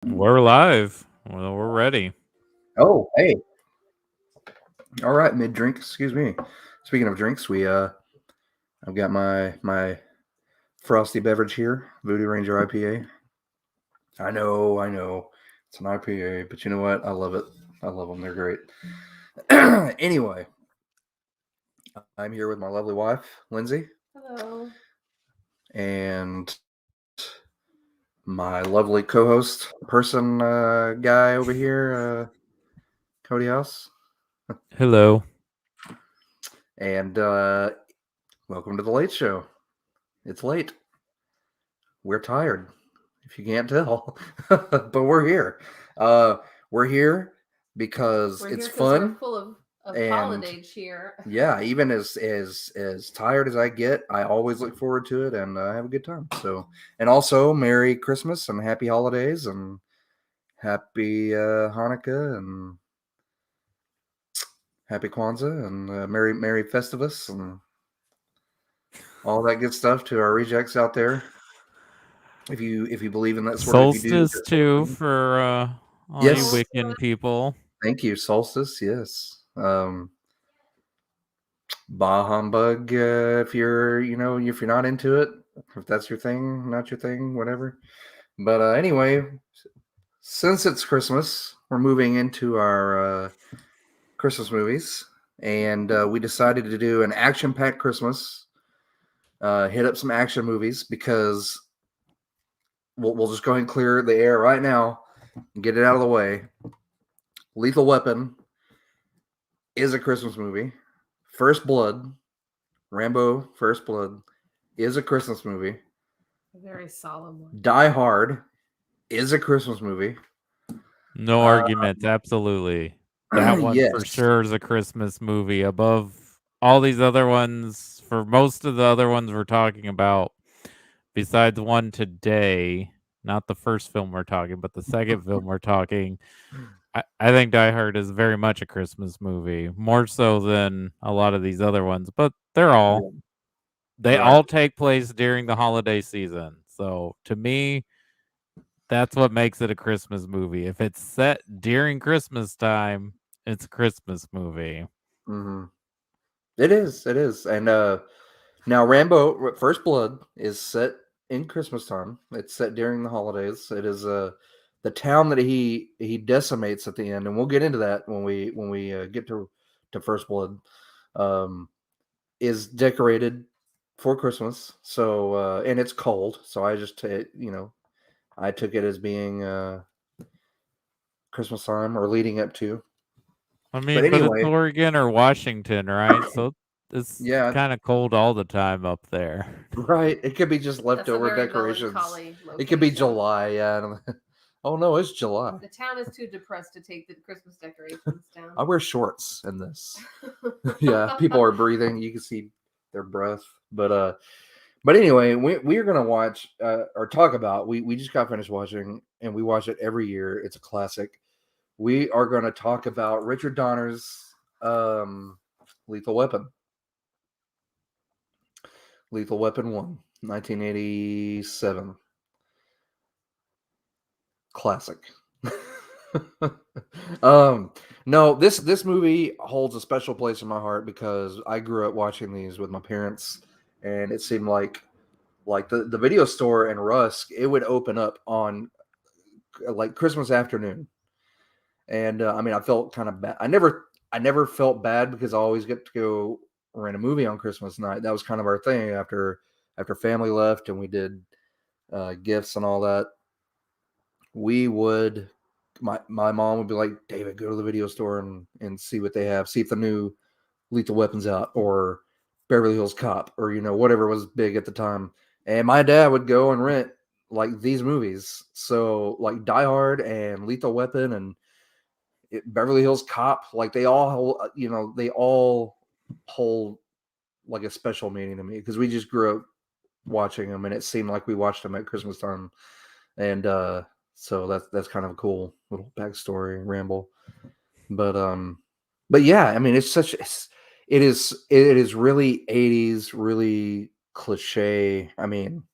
We're live. Well, we're ready. Oh, hey. All right, mid drink. Excuse me. Speaking of drinks, I've got my frosty beverage here, Voodoo Ranger IPA. I know, it's an IPA, but you know what? I love it. I love them. They're great. Anyway, I'm here with my lovely wife, Lindsay, Hello. and my lovely co-host person guy over here, Cody House, Hello. and welcome to the Late Show. It's late. We're tired, if you can't tell, but we're here. Uh, we're here because We're it's here because we're fun, full of and holiday cheer. yeah, even as tired as I get, I always look forward to it and have a good time. So, and also Merry Christmas and Happy Holidays and Happy Hanukkah and Happy Kwanzaa and Merry Festivus and all that good stuff to our rejects out there. If you believe in that sort of, if you do Solstice that sort of too thing. for all you Yes, Wiccan people. thank you, Solstice. Yes. Bah humbug. If you're, if you're not into it, if that's your thing, not your thing, whatever. But anyway, since it's Christmas, we're moving into our Christmas movies, and we decided to do an action-packed Christmas. Hit up some action movies because we'll just go ahead and clear the air right now and get it out of the way. Lethal Weapon is a Christmas movie. First Blood, Rambo First Blood, is a Christmas movie. A very solemn one. Die Hard is a Christmas movie. No arguments, absolutely. That one for Yes. sure is a Christmas movie above all these other ones. For most of the other ones we're talking about, besides one today, not the first film we're talking, but the second film we're talking, I think Die Hard is very much a Christmas movie, more so than a lot of these other ones, but they Right. all take place during the holiday season. So to me, that's what makes it a Christmas movie. If it's set during Christmas time, it's a Christmas movie. Mm-hmm. It is. It is. And now Rambo First Blood is set in Christmas time. It's set during the holidays. It is the town that he decimates at the end, and we'll get into that when we get to First Blood. Um, is decorated for Christmas. So and it's cold. So I just I took it as being Christmas time or leading up to. I But mean, but it's anyway, Oregon or Washington, right? So it's yeah, kind of cold all the time up there. right. It could be just That's a leftover very decorations. melancholy It could be location. July. Yeah. I don't- oh no, it's July. The town is too depressed to take the Christmas decorations down. I wear shorts in this. Yeah, people are breathing. You can see their breath. But anyway, we're gonna watch or talk about. We just got finished watching, and we watch it every year. It's a classic. We are going to talk about Richard Donner's Lethal Weapon. Lethal Weapon 1, 1987. Classic. No, this movie holds a special place in my heart because I grew up watching these with my parents, and it seemed like the video store in Rusk, it would open up on like Christmas afternoon. And I mean, I felt kind of bad. I never felt bad because I always get to go rent a movie on Christmas night. That was kind of our thing after family left and we did gifts and all that. We would my mom would be like, David, go to the video store and see what they have. See if the new Lethal Weapons out or Beverly Hills Cop or whatever was big at the time. And my dad would go and rent like these movies. So like Die Hard and Lethal Weapon and Beverly Hills Cop, like they all hold, they all hold like a special meaning to me because we just grew up watching them, and it seemed like we watched them at Christmas time, and so that's kind of a cool little backstory ramble. But but yeah, I mean, it is really 80s, really cliche. I mean,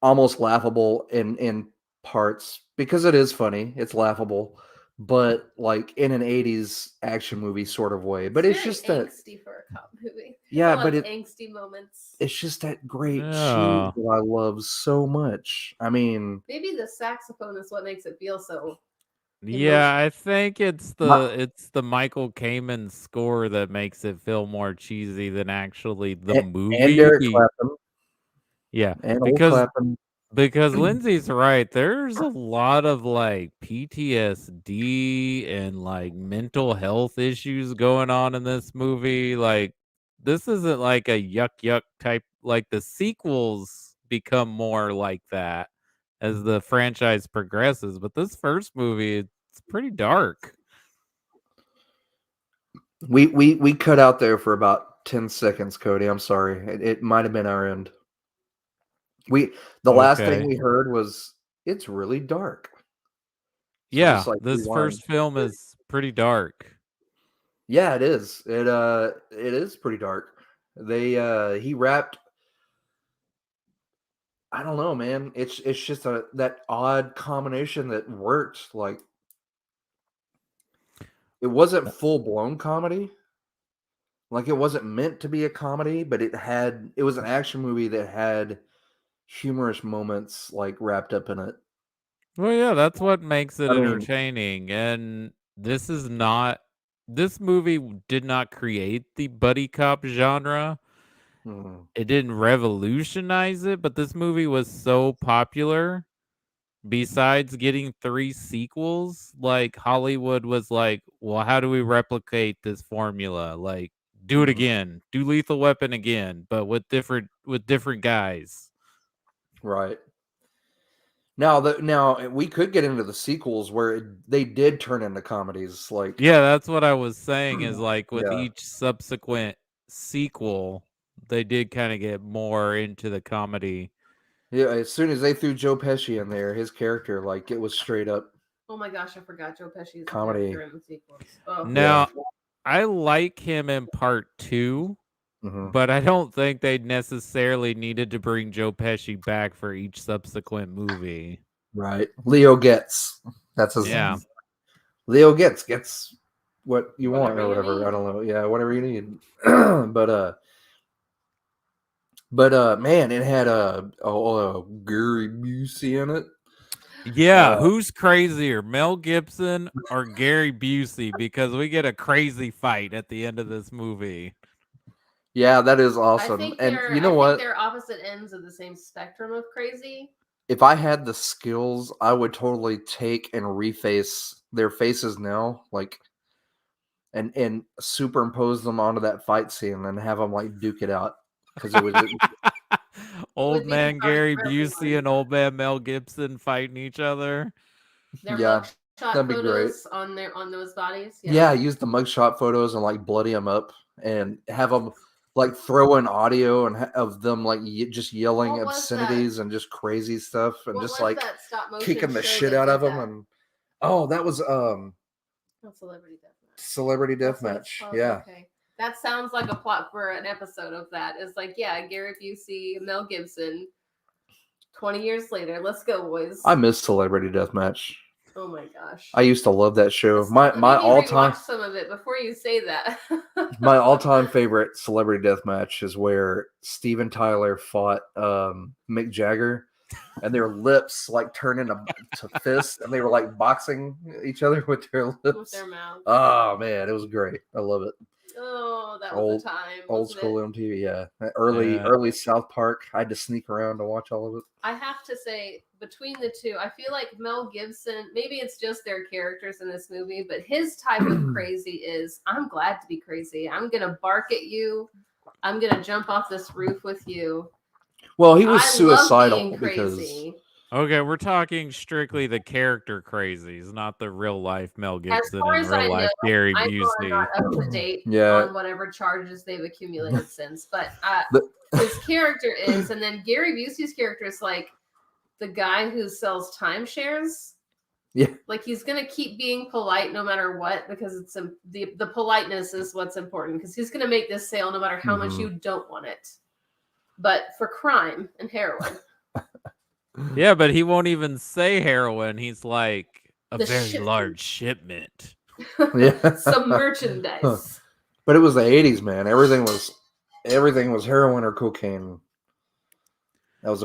almost laughable in parts because it is funny. It's laughable, but like in an '80s action movie sort of way. But it's very just that, angsty for a cop movie. yeah. A lot But of angsty moments. it's just that great cheese Yeah. that I love so much. I mean, Maybe the saxophone is what makes it feel so Yeah, emotional. I think it's my, the Michael Kamen score that makes it feel more cheesy than actually the and Derek movie. Clapton Yeah, and old because Clapton. Lindsay's right. There's a lot of like PTSD and like mental health issues going on in this movie. Like this isn't like a yuck yuck type, like the sequels become more like that as the franchise progresses, but this first movie it's pretty dark. We cut out there for about 10 seconds, Cody. I'm sorry. It might have been our end. The last thing Okay. we heard was it's really dark. So just Yeah, like this rewind. first film is pretty dark. Yeah, it is. It is pretty dark. He rapped. I don't know, man. It's just that odd combination that worked. Like it wasn't full blown comedy. Like it wasn't meant to be a comedy, but it was an action movie that had humorous moments like wrapped up in it. Well, yeah, that's what makes it I mean, entertaining. And this movie did not create the buddy cop genre. mm, It didn't revolutionize it, but this movie was so popular. Besides getting 3 sequels, like Hollywood was like, well, how do we replicate this formula? Like, do it mhm, again. Do Lethal Weapon again, but with different guys. right. Now we could get into the sequels where they did turn into comedies. Like, Yeah, that's what I was saying is like with yeah, each subsequent sequel, they did kind of get more into the comedy. yeah. As soon as they threw Joe Pesci in there, his character, like, it was straight up Oh my gosh, I forgot Joe Pesci is a comedy. character in the sequels. Oh, Yeah. Now, I like him in part 2, Hmm. but I don't think they necessarily needed to bring Joe Pesci back for each subsequent movie. Right. Leo gets. That's his. Yeah. Leo gets what you want whatever or you whatever. I need. don't know. Yeah, whatever you need. Man, it had Gary Busey in it. Yeah, Uh, who's crazier, Mel Gibson or Gary Busey? Because we get a crazy fight at the end of this movie. yeah, that is I awesome. think And they're you know what? they're opposite ends of the same spectrum of crazy. If I had the skills, I would totally take and reface their faces now, like, and superimpose them onto that fight scene and have them like duke it out because it was It Old would be man fun Gary for Busey everyone. and old man Mel Gibson fighting each other. Their yeah, mugshot that'd be great. photos on those bodies. Yeah, Yeah. use the mugshot photos and like bloody them up and have them like throw in audio and of them like just yelling What was that? obscenities and just crazy stuff and What just was like that stop motion kicking the show shit that out did of them. that? And oh, that was Not Celebrity Deathmatch. Celebrity That's what it's Deathmatch. called. Yeah. Okay. That sounds like a plot for an episode of that. It's like, yeah, Gary Busey, Mel Gibson. 20 years later, let's go, boys. I miss Celebrity Deathmatch. Oh my gosh. I used to love that show. My Let me all time rewatch some of it before you say that. my all time favorite Celebrity Deathmatch is where Steven Tyler fought Mick Jagger, and their lips like turned into fists, and they were like boxing each other with their lips. With their mouths. Oh man, it was great. I love it. Oh, that was a time. Old wasn't school it? MTV. Yeah, Yeah. early South Park. I had to sneak around to watch all of it. I have to say, between the two, I feel like Mel Gibson, maybe it's just their characters in this movie, but his type of crazy is I'm glad to be crazy. I'm going to bark at you. I'm going to jump off this roof with you. Well, he was I suicidal love being because crazy. Okay, we're talking strictly the character crazies, not the real life Mel As Gibson far and as I real know, life Gary I know I'm Busey. not up to date Yeah. on whatever charges they've accumulated since, but The- his character is, and then Gary Busey's character is like the guy who sells timeshares. Yeah. Like he's gonna keep being polite no matter what because it's the politeness is what's important because he's gonna make this sale no matter how much Mhm. you don't want it. But for crime and heroin. Yeah, but he won't even say heroin. He's like a The very shipment. large shipment. Yeah. Some merchandise. But it was the 80s, man. Everything was heroin or cocaine. That was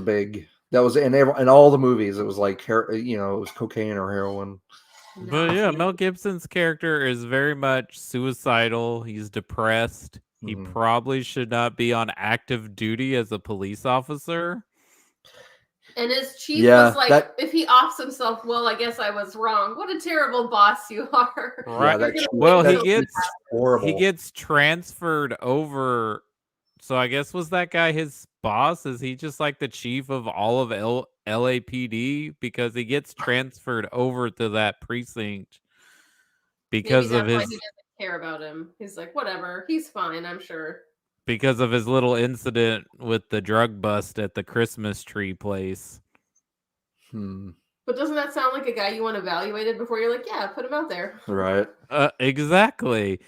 in all the movies. It was like it was cocaine or heroin. But yeah, Mel Gibson's character is very much suicidal. He's depressed. He Mhm. probably should not be on active duty as a police officer. And his chief Yeah, was like, if he offs himself, well, I guess I was wrong. What a terrible boss you are. Right. that Well, that he chief gets is horrible. he gets transferred over. So I guess was that guy his boss? Is he just like the chief of all of LAPD? Because he gets transferred over to that precinct Maybe because that's of why his he doesn't care about him. He's like, whatever, he's fine, I'm sure. because of his little incident with the drug bust at the Christmas tree place. But doesn't that sound like a guy you want evaluated before you're like, yeah, put him out there? Right. Exactly.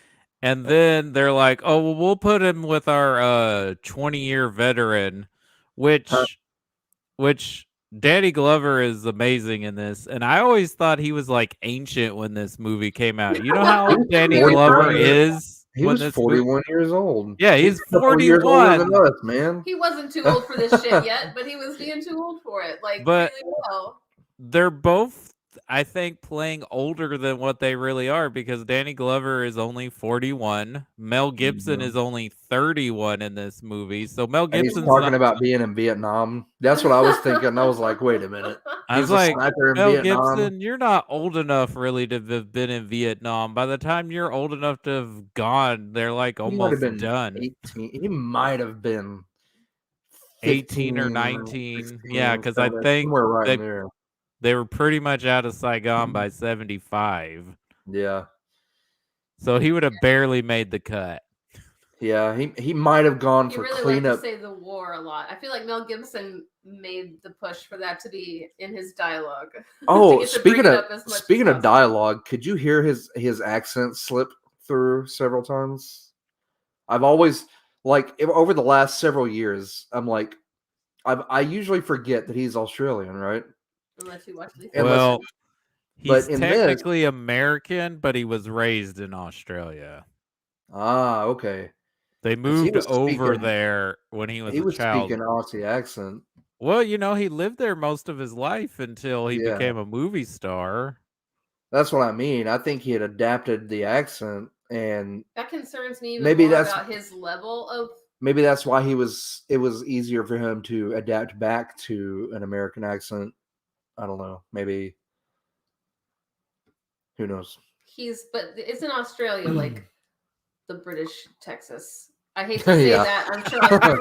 And then they're like, "Oh, well, we'll put him with our 20-year veteran," which Danny Glover is amazing in this. And I always thought he was like ancient when this movie came out. You know how Danny 41 Glover years- is He when was this 41 years old. Yeah, he's a couple years older 41. than us, man. He wasn't too old for this shit yet, but he was being too old for it. Like, But- really well. They're both, I think, playing older than what they really are because Danny Glover is only 41. Mel Gibson is only 31 in this movie. So Mel And he's Gibson's talking about being in Vietnam. That's what I was thinking. I was like, wait a minute. I was He's a like, sniper in Mel Vietnam. Gibson, you're not old enough really to have been in Vietnam. By the time you're old enough to have gone, they're like He might have almost been done. 18. He might have been 18 or 15, 19. 16, Yeah, because I think somewhere right in there. they were pretty much out of Saigon by 75. Yeah. So he would have barely made the cut. Yeah, he might have gone He for really liked to cleanup. say the war a lot. I feel like Mel Gibson made the push for that to be in his dialogue. Oh, get to bring speaking it of up as much as speaking of possible. dialogue, could you hear his accent slip through several times? I've always over the last several years, I'm like, I usually forget that he's Australian, right? Unless you watch the Well, he's but in technically American, but he was raised in Australia. Okay. They 'Cause he moved was over speaking- there when he was He a was child. speaking Aussie accent. Well, he lived there most of his life until he Yeah. became a movie star. That's what I mean. I think he had adapted the accent, and that concerns me even Maybe more that's- about his level of. maybe that's why it was easier for him to adapt back to an American accent. I don't know. Maybe. Who knows? But it's in Australia, like the British Texas. I hate to say Yeah. that. I'm sure I'm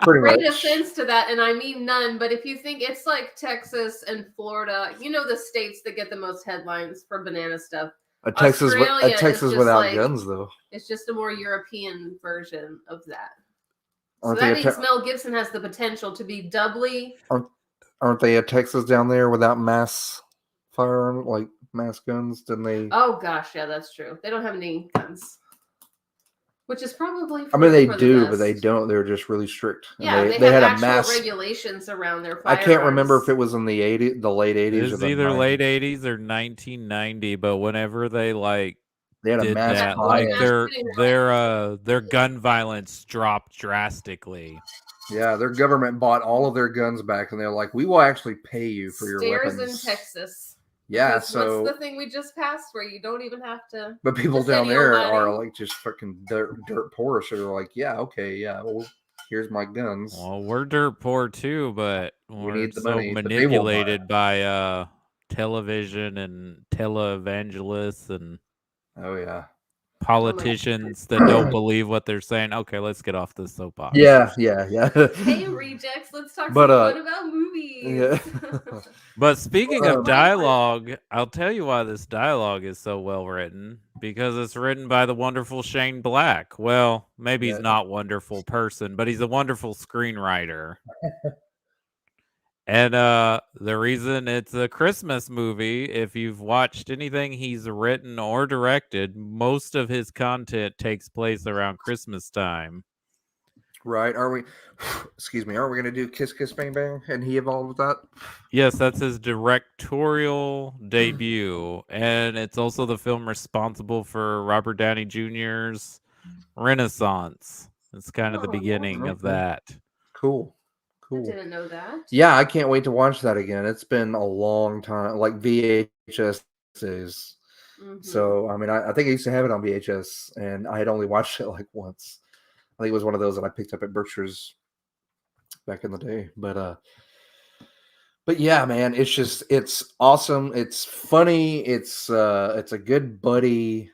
Pretty great much. offense to that, and I mean none. But if you think it's like Texas and Florida, the states that get the most headlines for banana stuff. A Texas Australia is just without like- guns, though. It's just a more European version of that. So Aren't that they, means Mel Gibson has the potential to be doubly. aren't they a Texas down there without mass firearm, like mass guns? Didn't they? Oh gosh, yeah, that's true. They don't have any guns, which is probably. I mean, they for the do, but best. they don't. They're just really strict. And Yeah, they had have a actual mass. regulations around their I firearms. can't remember if it was in the late 80s. It's or the either 90s. late 80s or 1990, but whenever they They had a did mass that, buy-in. their gun violence dropped drastically. Yeah, their government bought all of their guns back, and they're like, "We will actually pay you for your Stairs weapons." in Texas. Yeah, Because so what's the thing we just passed where you don't even have to? but people just down any there old are body? like just fucking dirt poor, so they're like, "Yeah, okay, yeah, well, here's my guns." Well, we're dirt poor too, but we're need the so money, but they won't buy it. manipulated by television and televangelists and Oh yeah, politicians that don't believe what they're saying. Okay, let's get off this soapbox. yeah. Hey, rejects, let's talk But, some fun about movies. yeah. But speaking of Um, dialogue, I'll tell you why this dialogue is so well written. Because it's written by the wonderful Shane Black. Well, maybe he's Yeah. not a wonderful person, but he's a wonderful screenwriter. And the reason it's a Christmas movie, if you've watched anything he's written or directed, most of his content takes place around Christmas time. Right? Are we? Excuse me. Aren't we going to do Kiss Kiss Bang Bang? And he involved with that? Yes, that's his directorial debut, and it's also the film responsible for Robert Downey Jr.'s Renaissance. It's kind of the Oh, beginning of Okay. that. Cool. I Cool. didn't know that. Yeah, I can't wait to watch that again. It's been a long time, like VHS days. Mhm. So, I mean, I think I used to have it on VHS, and I had only watched it like once. I think it was one of those that I picked up at Berkshire's back in the day. But yeah, man, it's awesome. It's funny. It's a good buddy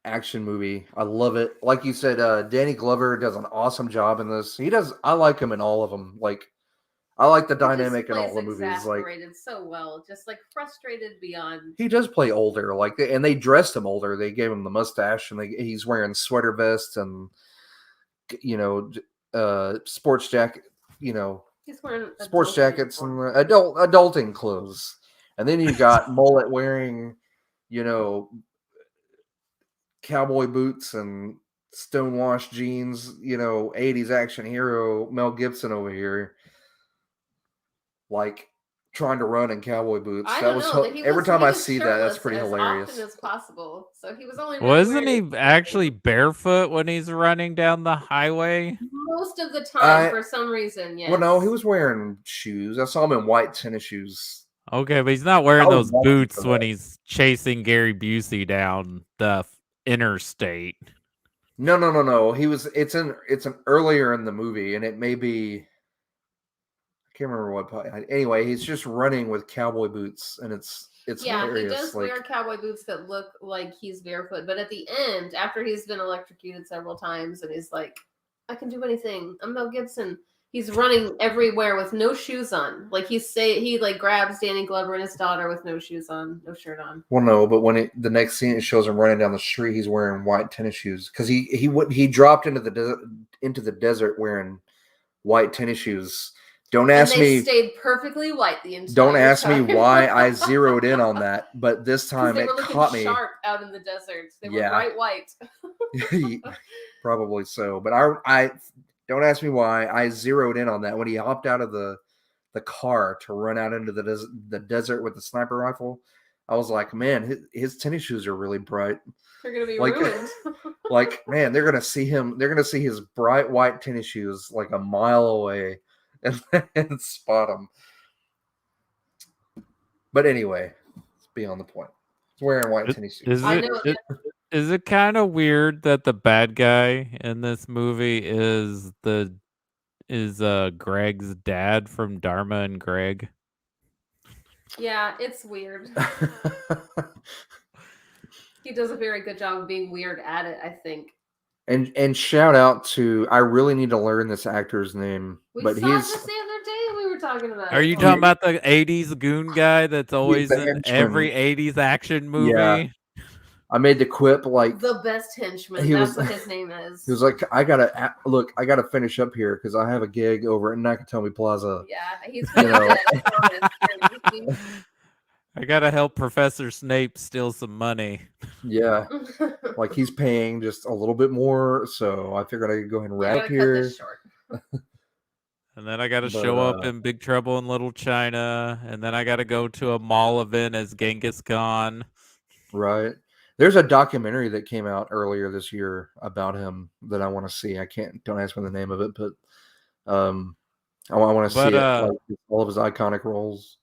action movie. I love it. Like you said, Danny Glover does an awesome job in this. He does. I like him in all of them. Like I like the He just dynamic in all plays the movies. Like exasperated so well, just like frustrated beyond. he does play older. Like and they dressed him older. They gave him the mustache, and he's wearing sweater vests and sports jacket. He's wearing Sports adult jackets uniform. and adulting clothes. And then you got mullet wearing, cowboy boots and stonewashed jeans, 80s action hero Mel Gibson over here, like trying to run in cowboy boots. I That don't was know. He every was, time he I was see that, that's shirtless pretty as hilarious. often as possible. So he was only really Wasn't wearing he his actually clothing. barefoot when he's running down the highway? Most of the time, for some reason, yes. Well, no, he was wearing shoes. I saw him in white tennis shoes. Okay, but he's not I wearing was those watching for boots when that. he's chasing Gary Busey down the interstate. No. It's an earlier in the movie, and it may be. I can't remember what part. Anyway, he's just running with cowboy boots, and it's hilarious. He does wear cowboy boots that look like he's barefoot, but at the end, after he's been electrocuted several times, and he's like, "I can do anything. I'm Mel Gibson." He's running everywhere with no shoes on. Like he like grabs Danny Glover and his daughter with no shoes on, no shirt on. Well, no, but when the next scene it shows him running down the street, he's wearing white tennis shoes because he dropped into the desert wearing white tennis shoes. Don't ask and they me. Stayed perfectly white the entire Don't ask time. me why I zeroed in on that, but this time it caught me. Sharp out in the desert. They were bright white. Probably so, but I don't ask me why I zeroed in on that when he hopped out of the car to run out into the desert with the sniper rifle. I was like, man, his tennis shoes are really bright. They're gonna be ruined. Like, man, they're gonna see him. They're gonna see his bright white tennis shoes like a mile away and spot him. But anyway, let's be on the point. He's wearing white tennis shoes. Is it kind of weird that the bad guy in this movie is Greg's dad from Dharma and Greg? Yeah, it's weird. He does a very good job of being weird at it, I think. And shout out to, I really need to learn this actor's name. We but saw this the other day. We were talking about. Are you talking about the '80s goon guy that's always in henchman. every '80s action movie? Yeah. I made the quip like the best henchman. That's what his name is. He was like, I gotta finish up here because I have a gig over at Nakatomi Plaza. Yeah, he's I gotta help Professor Snape steal some money. Yeah, like he's paying just a little bit more, so I figured I could go ahead and wrap here. And then I gotta show up in Big Trouble in Little China, and then I gotta go to a mall event as Genghis Khan. Right. There's a documentary that came out earlier this year about him that I want to see. Don't ask me the name of it, but I want to see it, like, all of his iconic roles.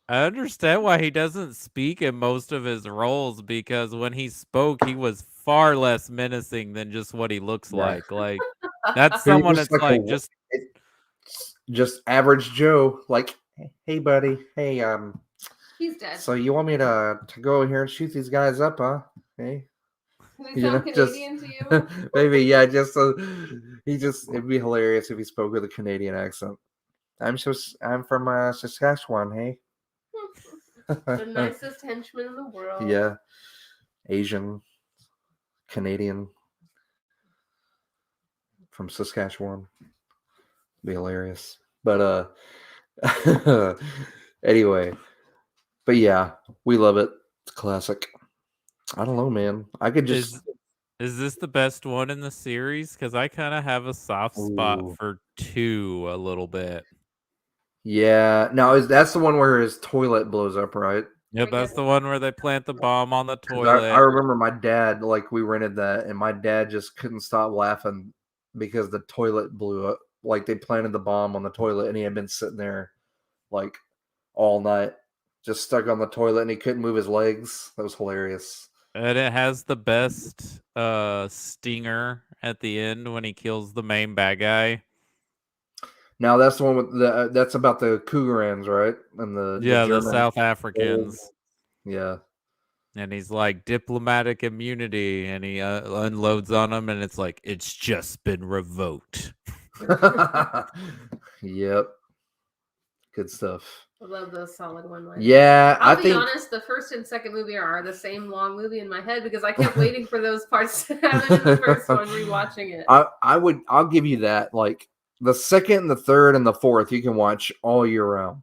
I understand why he doesn't speak in most of his roles, because when he spoke, he was far less menacing than just what he looks like. Like, that's someone that's like just average Joe. Like, hey, buddy, hey, he's dead. So you want me to go here and shoot these guys up, huh? Hey, Canadian to you? Maybe, yeah. It'd be hilarious if he spoke with a Canadian accent. I'm from Saskatchewan. Hey, the nicest henchman in the world. Yeah, Asian, Canadian, from Saskatchewan. Be hilarious, but anyway. But yeah, we love it. It's classic. I don't know, man. I could just. Is this the best one in the series? Because I kind of have a soft spot Ooh. for 2 a little bit. Yeah. Now that's the one where his toilet blows up, right? Yep, I that's guess. the one where they plant the bomb on the 'Cause I toilet. remember my dad, like, we rented that, and my dad just couldn't stop laughing because the toilet blew up. Like, they planted the bomb on the toilet, and he had been sitting there, like, all night, just stuck on the toilet, and he couldn't move his legs. That was hilarious. And it has the best stinger at the end when he kills the main bad guy. Now that's the one with that's about the Cougarans, right? And the Yeah, the German. South Africans. Yeah. And he's like, diplomatic immunity. And he unloads on him, and it's like, it's just been revoked. Yep. Good stuff. I love those solid one-liners. Yeah, I'll I be think honest, the first and second movie are the same long movie in my head because I kept waiting for those parts to happen in the first one, rewatching it. I'll give you that. Like the second, the third, and the fourth, you can watch all year round.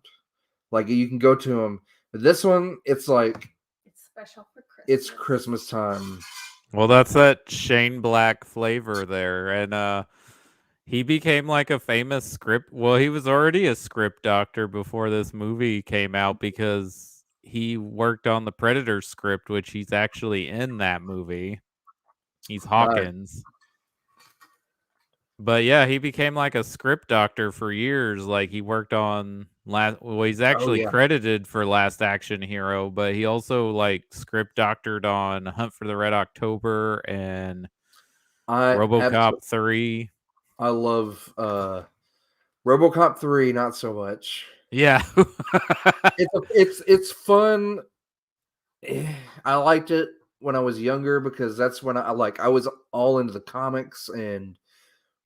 Like you can go to them. But this one, it's like It's special for Christmas. it's Christmas time. Well, that's that Shane Black flavor there. And he became like a famous script. Well, he was already a script doctor before this movie came out because he worked on the Predator script, which he's actually in that movie. He's Hawkins. But yeah, he became like a script doctor for years. Like he worked on he's actually yeah. credited for Last Action Hero, but he also like script doctored on Hunt for the Red October and RoboCop 3. I love RoboCop 3, not so much. Yeah. It's fun. I liked it when I was younger because that's when I was all into the comics and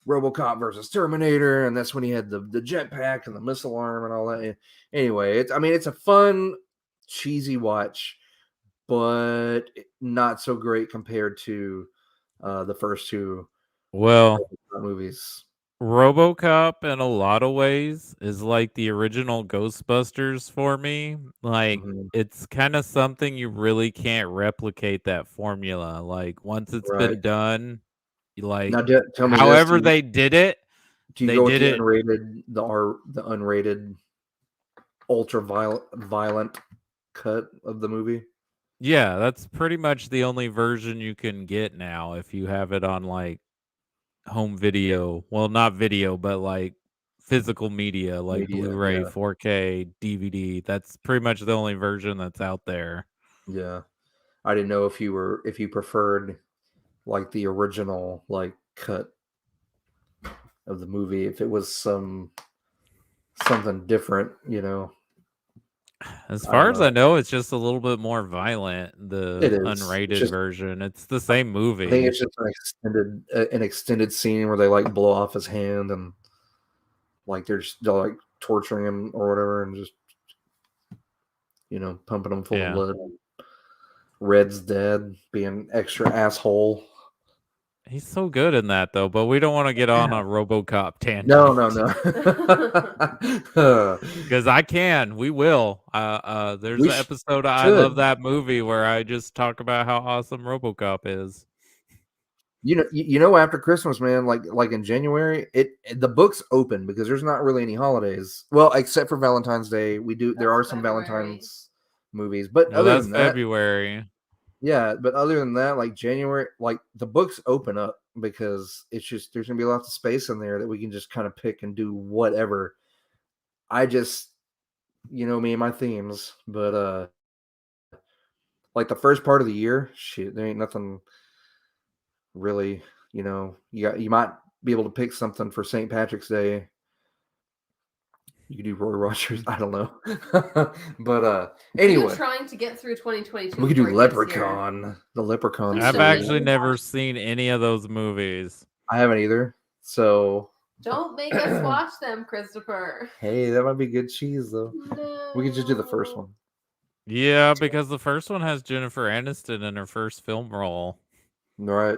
RoboCop versus Terminator, and that's when he had the jetpack and the missile arm and all that. Anyway, it's a fun, cheesy watch, but not so great compared to the first two Well, movies. RoboCop in a lot of ways is like the original Ghostbusters for me. Like Mhm. it's kind of something you really can't replicate that formula. Like once it's Right. been done, like Now, tell me this: however they did it, do you they go with did the it. unrated, the unrated, ultra violent cut of the movie? Yeah, that's pretty much the only version you can get now if you have it on like home video. Well, not video, but like physical media like Media, Blu-ray, 4K, DVD. That's pretty much the only version that's out there. yeah. I didn't know if you preferred like the original like cut of the movie, if it was something different, As I far don't as I know. know, it's just a little bit more violent, It the is. It's unrated just version. It's the same I think movie. it's just an extended scene where they like blow off his hand and like they're like torturing him or whatever and just pumping him full of Yeah. blood. Red's dead, being extra asshole. He's so good in that though, but we don't want to get on a RoboCop tangent. No. Because I can. We will. There's We an episode of I should. Love That Movie where I just talk about how awesome RoboCop is. After Christmas, man, like in January, the books open because there's not really any holidays. Well, except for Valentine's Day, there are some February. Valentine's movies, but No, other that's than that, February. yeah. But other than that, like January, like the books open up because it's just there's gonna be lots of space in there that we can just kind of pick and do whatever. I just, me and my themes, but like the first part of the year, shit, there ain't nothing really, you might be able to pick something for St. Patrick's Day. You could do Roy Rogers. I don't know. But anyway. Are you trying to get through 2022? We could do before it gets here? Leprechaun. The Leprechaun. Please I've don't make actually me never watch- seen any of those movies. I haven't either. So Don't make us watch them, Christopher. hey, that might be good cheese though. No. We could just do the first one. Yeah, because the first one has Jennifer Aniston in her first film role. Right.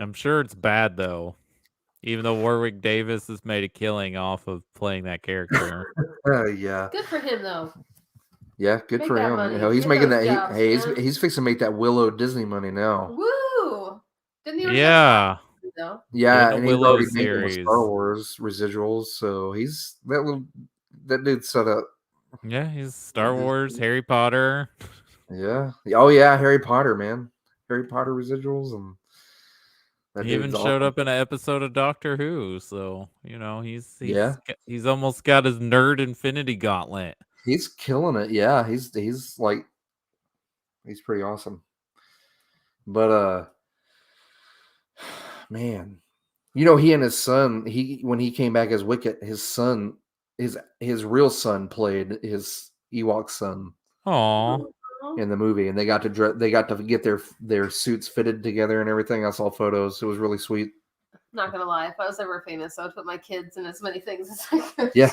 I'm sure it's bad though. Even though Warwick Davis has made a killing off of playing that character. Yeah. Good for him, though. Yeah, good Make for that him. money. He's Get making those that. jobs, Hey, man. he's fixing to make that Willow Disney money now. Woo! Didn't he already have Yeah. though? Yeah, In and the he's Willow already making the Star series. Wars residuals, so he's that dude's set up. Yeah, he's Star Wars, Harry Potter. Yeah. Oh yeah, Harry Potter, man. Harry Potter residuals, and that He even dude's showed awesome. up in an episode of Doctor Who, so he's Yeah, he's almost got his nerd Infinity Gauntlet. he's killing it. Yeah, he's like he's pretty awesome. But man, he and his son, when he came back as Wicket, his son, his real son played his Ewok son Aw. in the movie, and they got to get their suits fitted together and everything. I saw photos. It was really sweet. Not gonna lie, if I was ever famous, I would put my kids in as many things as I could. Yeah.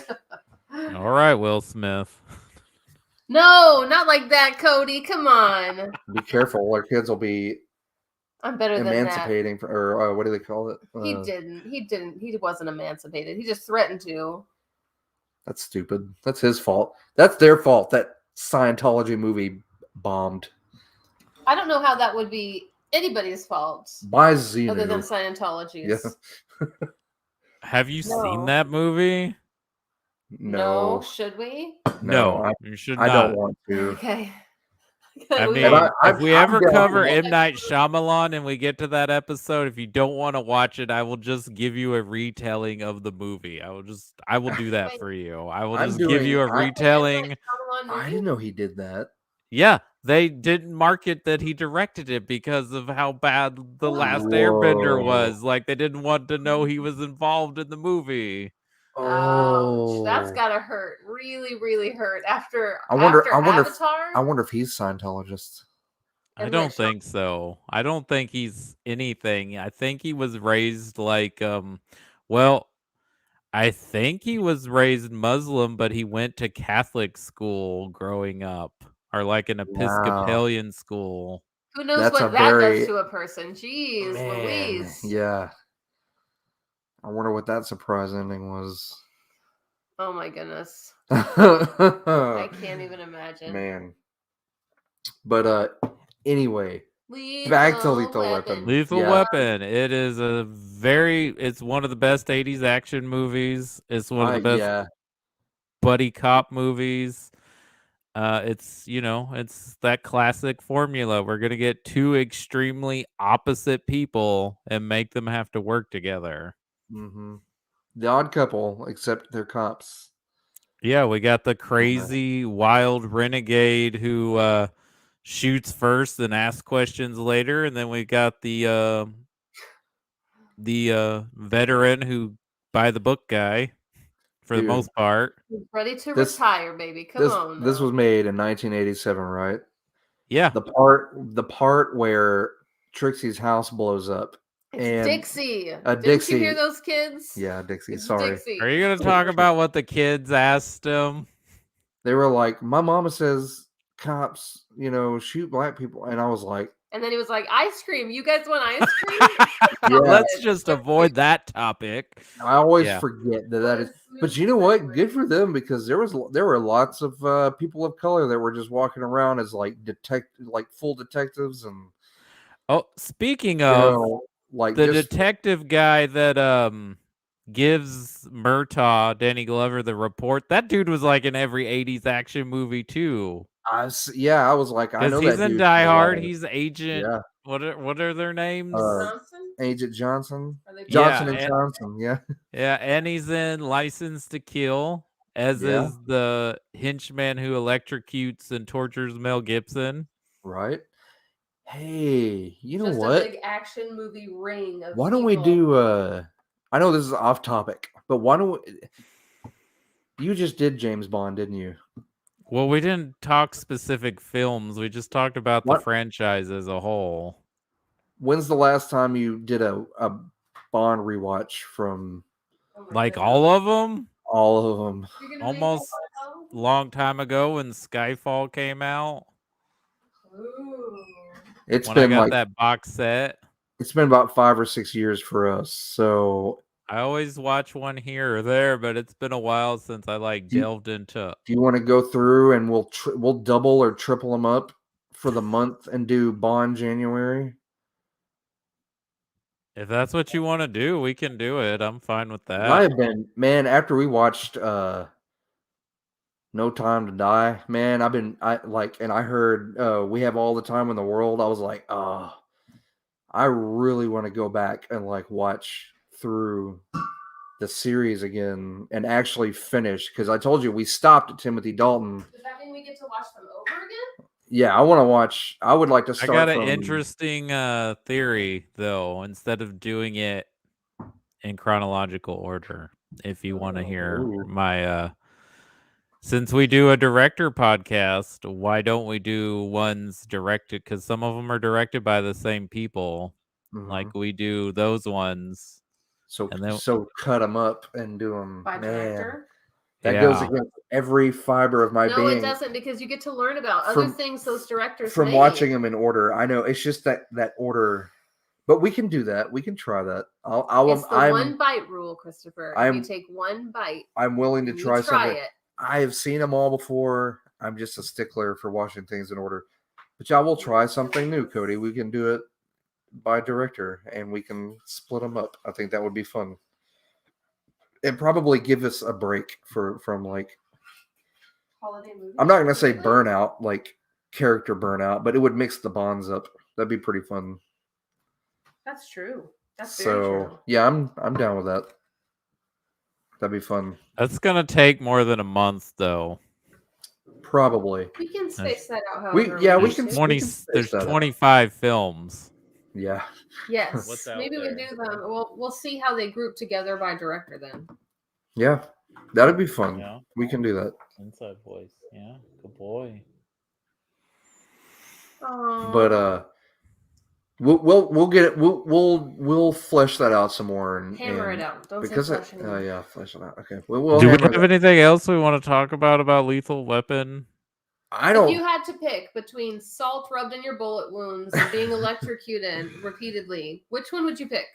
All right, Will Smith. No, not like that, Cody. Come on. Be careful. Our kids will be I'm better than that. emancipating, or what do they call it? He didn't. He wasn't emancipated. He just threatened to. That's stupid. That's his fault. That's their fault. That Scientology movie bombed. I don't know how that would be anybody's fault By Xenu. other than Scientology's. Yeah. Have you No. seen that movie? No. Should we? No, you should I not. don't want to. Okay. I We- mean, if we I'm ever down cover for M. Night Shyamalan and we get to that episode, if you don't want to watch it, I will just give you a retelling of the movie. I will do that Wait. for you. I will I'm just give you a doing- I- retelling. I didn't know he did that. Yeah, they didn't market that he directed it because of how bad The Last Airbender Whoa. was. Like, they didn't want to know he was involved in the movie. Ouch, that's gotta hurt. Really, really hurt. After I wonder Avatar. if he's Scientologist. I And don't that think so. I don't think he's anything. I think he was raised like well, I think he was raised Muslim, but he went to Catholic school growing up, or like an Episcopalian school. Who knows That's what a that very- does to a person? Jeez, Man, Louise. yeah. I wonder what that surprise ending was. Oh my goodness. I I can't even imagine. Man. But anyway, Lethal back to Lethal Weapon. Lethal Yeah. Weapon. It's one of the best 80s action movies. It's one of the best yeah. buddy cop movies. It's it's that classic formula. We're gonna get two extremely opposite people and make them have to work together. Mm-hmm. The Odd Couple, except they're cops. Yeah, we got the crazy wild renegade who shoots first and asks questions later, and then we got the veteran who by the book guy for the Dude. most part. He's ready to This- retire, baby. Come on. This now. was made in 1987, right? Yeah. The part where Trixie's house blows up. It's and Dixie. a Didn't Dixie- you hear those kids? Yeah, Dixie. It's Sorry. Dixie. Are you gonna talk about what the kids asked him? They were like, my mama says cops, shoot black people. And I was like, And then he was like, "Ice cream. You guys want ice cream?" yeah, Let's just avoid that topic. I always Yeah. forget that is. But you know what? Good for them, because there were lots of people of color that were just walking around as like full detectives, and Oh, speaking you of know, like the just detective guy that gives Murtaugh, Danny Glover, the report, that dude was like in every 80s action movie too. I was like, I Because know he's that in dude Die from a Hard. lot. He's Agent. Yeah. What are their names? Johnson? Agent Johnson, Are they Johnson Yeah, and and- Johnson, yeah, Yeah, and he's in License to Kill, as Yeah. is the henchman who electrocutes and tortures Mel Gibson. right. Hey, you know just what? a big action movie ring of Why don't we people. do? I know this is off topic, but why don't you just did James Bond, didn't you? Well, we didn't talk specific films. We just talked about the What? franchise as a whole. When's the last time you did a Bond rewatch from Oh my Like goodness. all of them? all of them? You're gonna Almost make long time ago when Skyfall came out. Ooh. It's When I been got like that box set. it's been about 5 or 6 years for us. So, I always watch one here or there, but it's been a while since I delved into. do you want to go through and we'll double or triple them up for the month and do Bond January? If that's what you want to do, we can do it. I'm fine with I that. have been, man, after we watched No Time to Die, man, and I heard We Have All the Time in the World. I was like, oh, I really want to go back and like watch through the series again and actually finish, because I told you we stopped at Timothy Dalton. Does that mean we get to watch them over again? Yeah, I want to watch. I would like to I start got an from. interesting theory, though. Instead of doing it in chronological order, if you want to hear Ooh. my since we do a director podcast, why don't we do ones directed? Because some of them are directed by the same people. Like we do those ones. So And then, cut them up and do them. By director? That goes against every fiber of my being. No, it doesn't, because you get to learn about other things those directors from made. watching them in order. I know it's just that order, but we can do that. We can try that. It's the one bite rule, Christopher. You take one bite. I'm willing to try something. It. I have seen them all before. I'm just a stickler for watching things in order. But I will try something new, Cody. We can do it by director, and we can split them up. I think that would be fun. And probably give us a break from like holiday movies. I'm not gonna say burnout, like character burnout, but it would mix the bonds up. That'd be pretty fun. That's true. That's very true. Yeah, I'm down with that. That'd be fun. That's gonna take more than a month, though. Probably. We can space that out. We can. There's 25 films. Yeah. Yes. Maybe we do them. We'll see how they group together by director then. Yeah, that'd be fun. Yeah. We can do that. Inside voice. Yeah, good boy. But we'll get it. We'll flesh that out some more and hammer it out. Don't because say flesh it out. Yeah, flesh it out. Okay. Do we have anything else we want to talk about Lethal Weapon? I don't. If you had to pick between salt rubbed in your bullet wounds and being electrocuted repeatedly, which one would you pick?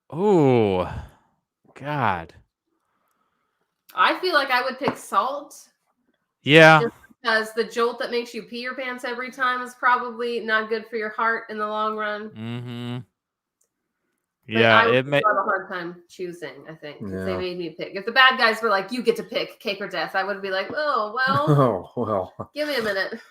Oh, God. I feel like I would pick salt. Yeah. Just because the jolt that makes you pee your pants every time is probably not good for your heart in the long run. Mm-hmm. But yeah, I would have a hard time choosing, I think, because they made me pick. If the bad guys were like, you get to pick cake or death, I would be like, oh, well. Give me a minute.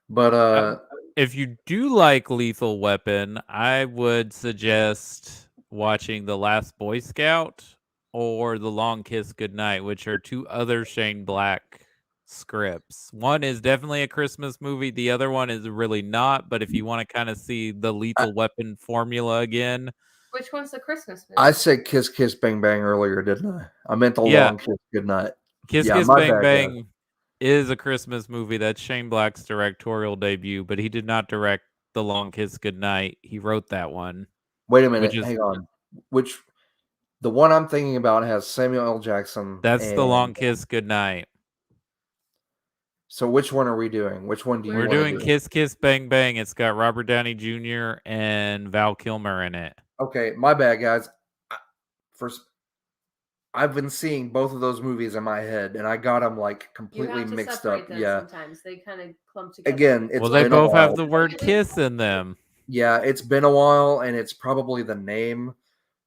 But if you do like Lethal Weapon, I would suggest watching The Last Boy Scout or The Long Kiss Goodnight, which are two other Shane Black scripts. One is definitely a Christmas movie. The other one is really not. But if you want to kind of see the Lethal Weapon formula again. Which one's the Christmas movie? I said Kiss Kiss Bang Bang earlier, didn't I? I meant The Long Kiss Goodnight. Kiss Kiss Bang Bang is a Christmas movie. That's Shane Black's directorial debut, but he did not direct The Long Kiss Goodnight. He wrote that one. Wait a minute. Hang on. The one I'm thinking about has Samuel L. Jackson. That's The Long Kiss Goodnight. So which one are we doing? Which one do you want to do? We're doing Kiss Kiss Bang Bang. It's got Robert Downey Jr. and Val Kilmer in it. Okay, my bad, guys. First, I've been seeing both of those movies in my head, and I got them like completely mixed up. Yeah, sometimes they kind of clump together. Again, they both have the word "kiss" in them. Yeah, it's been a while, and it's probably the name.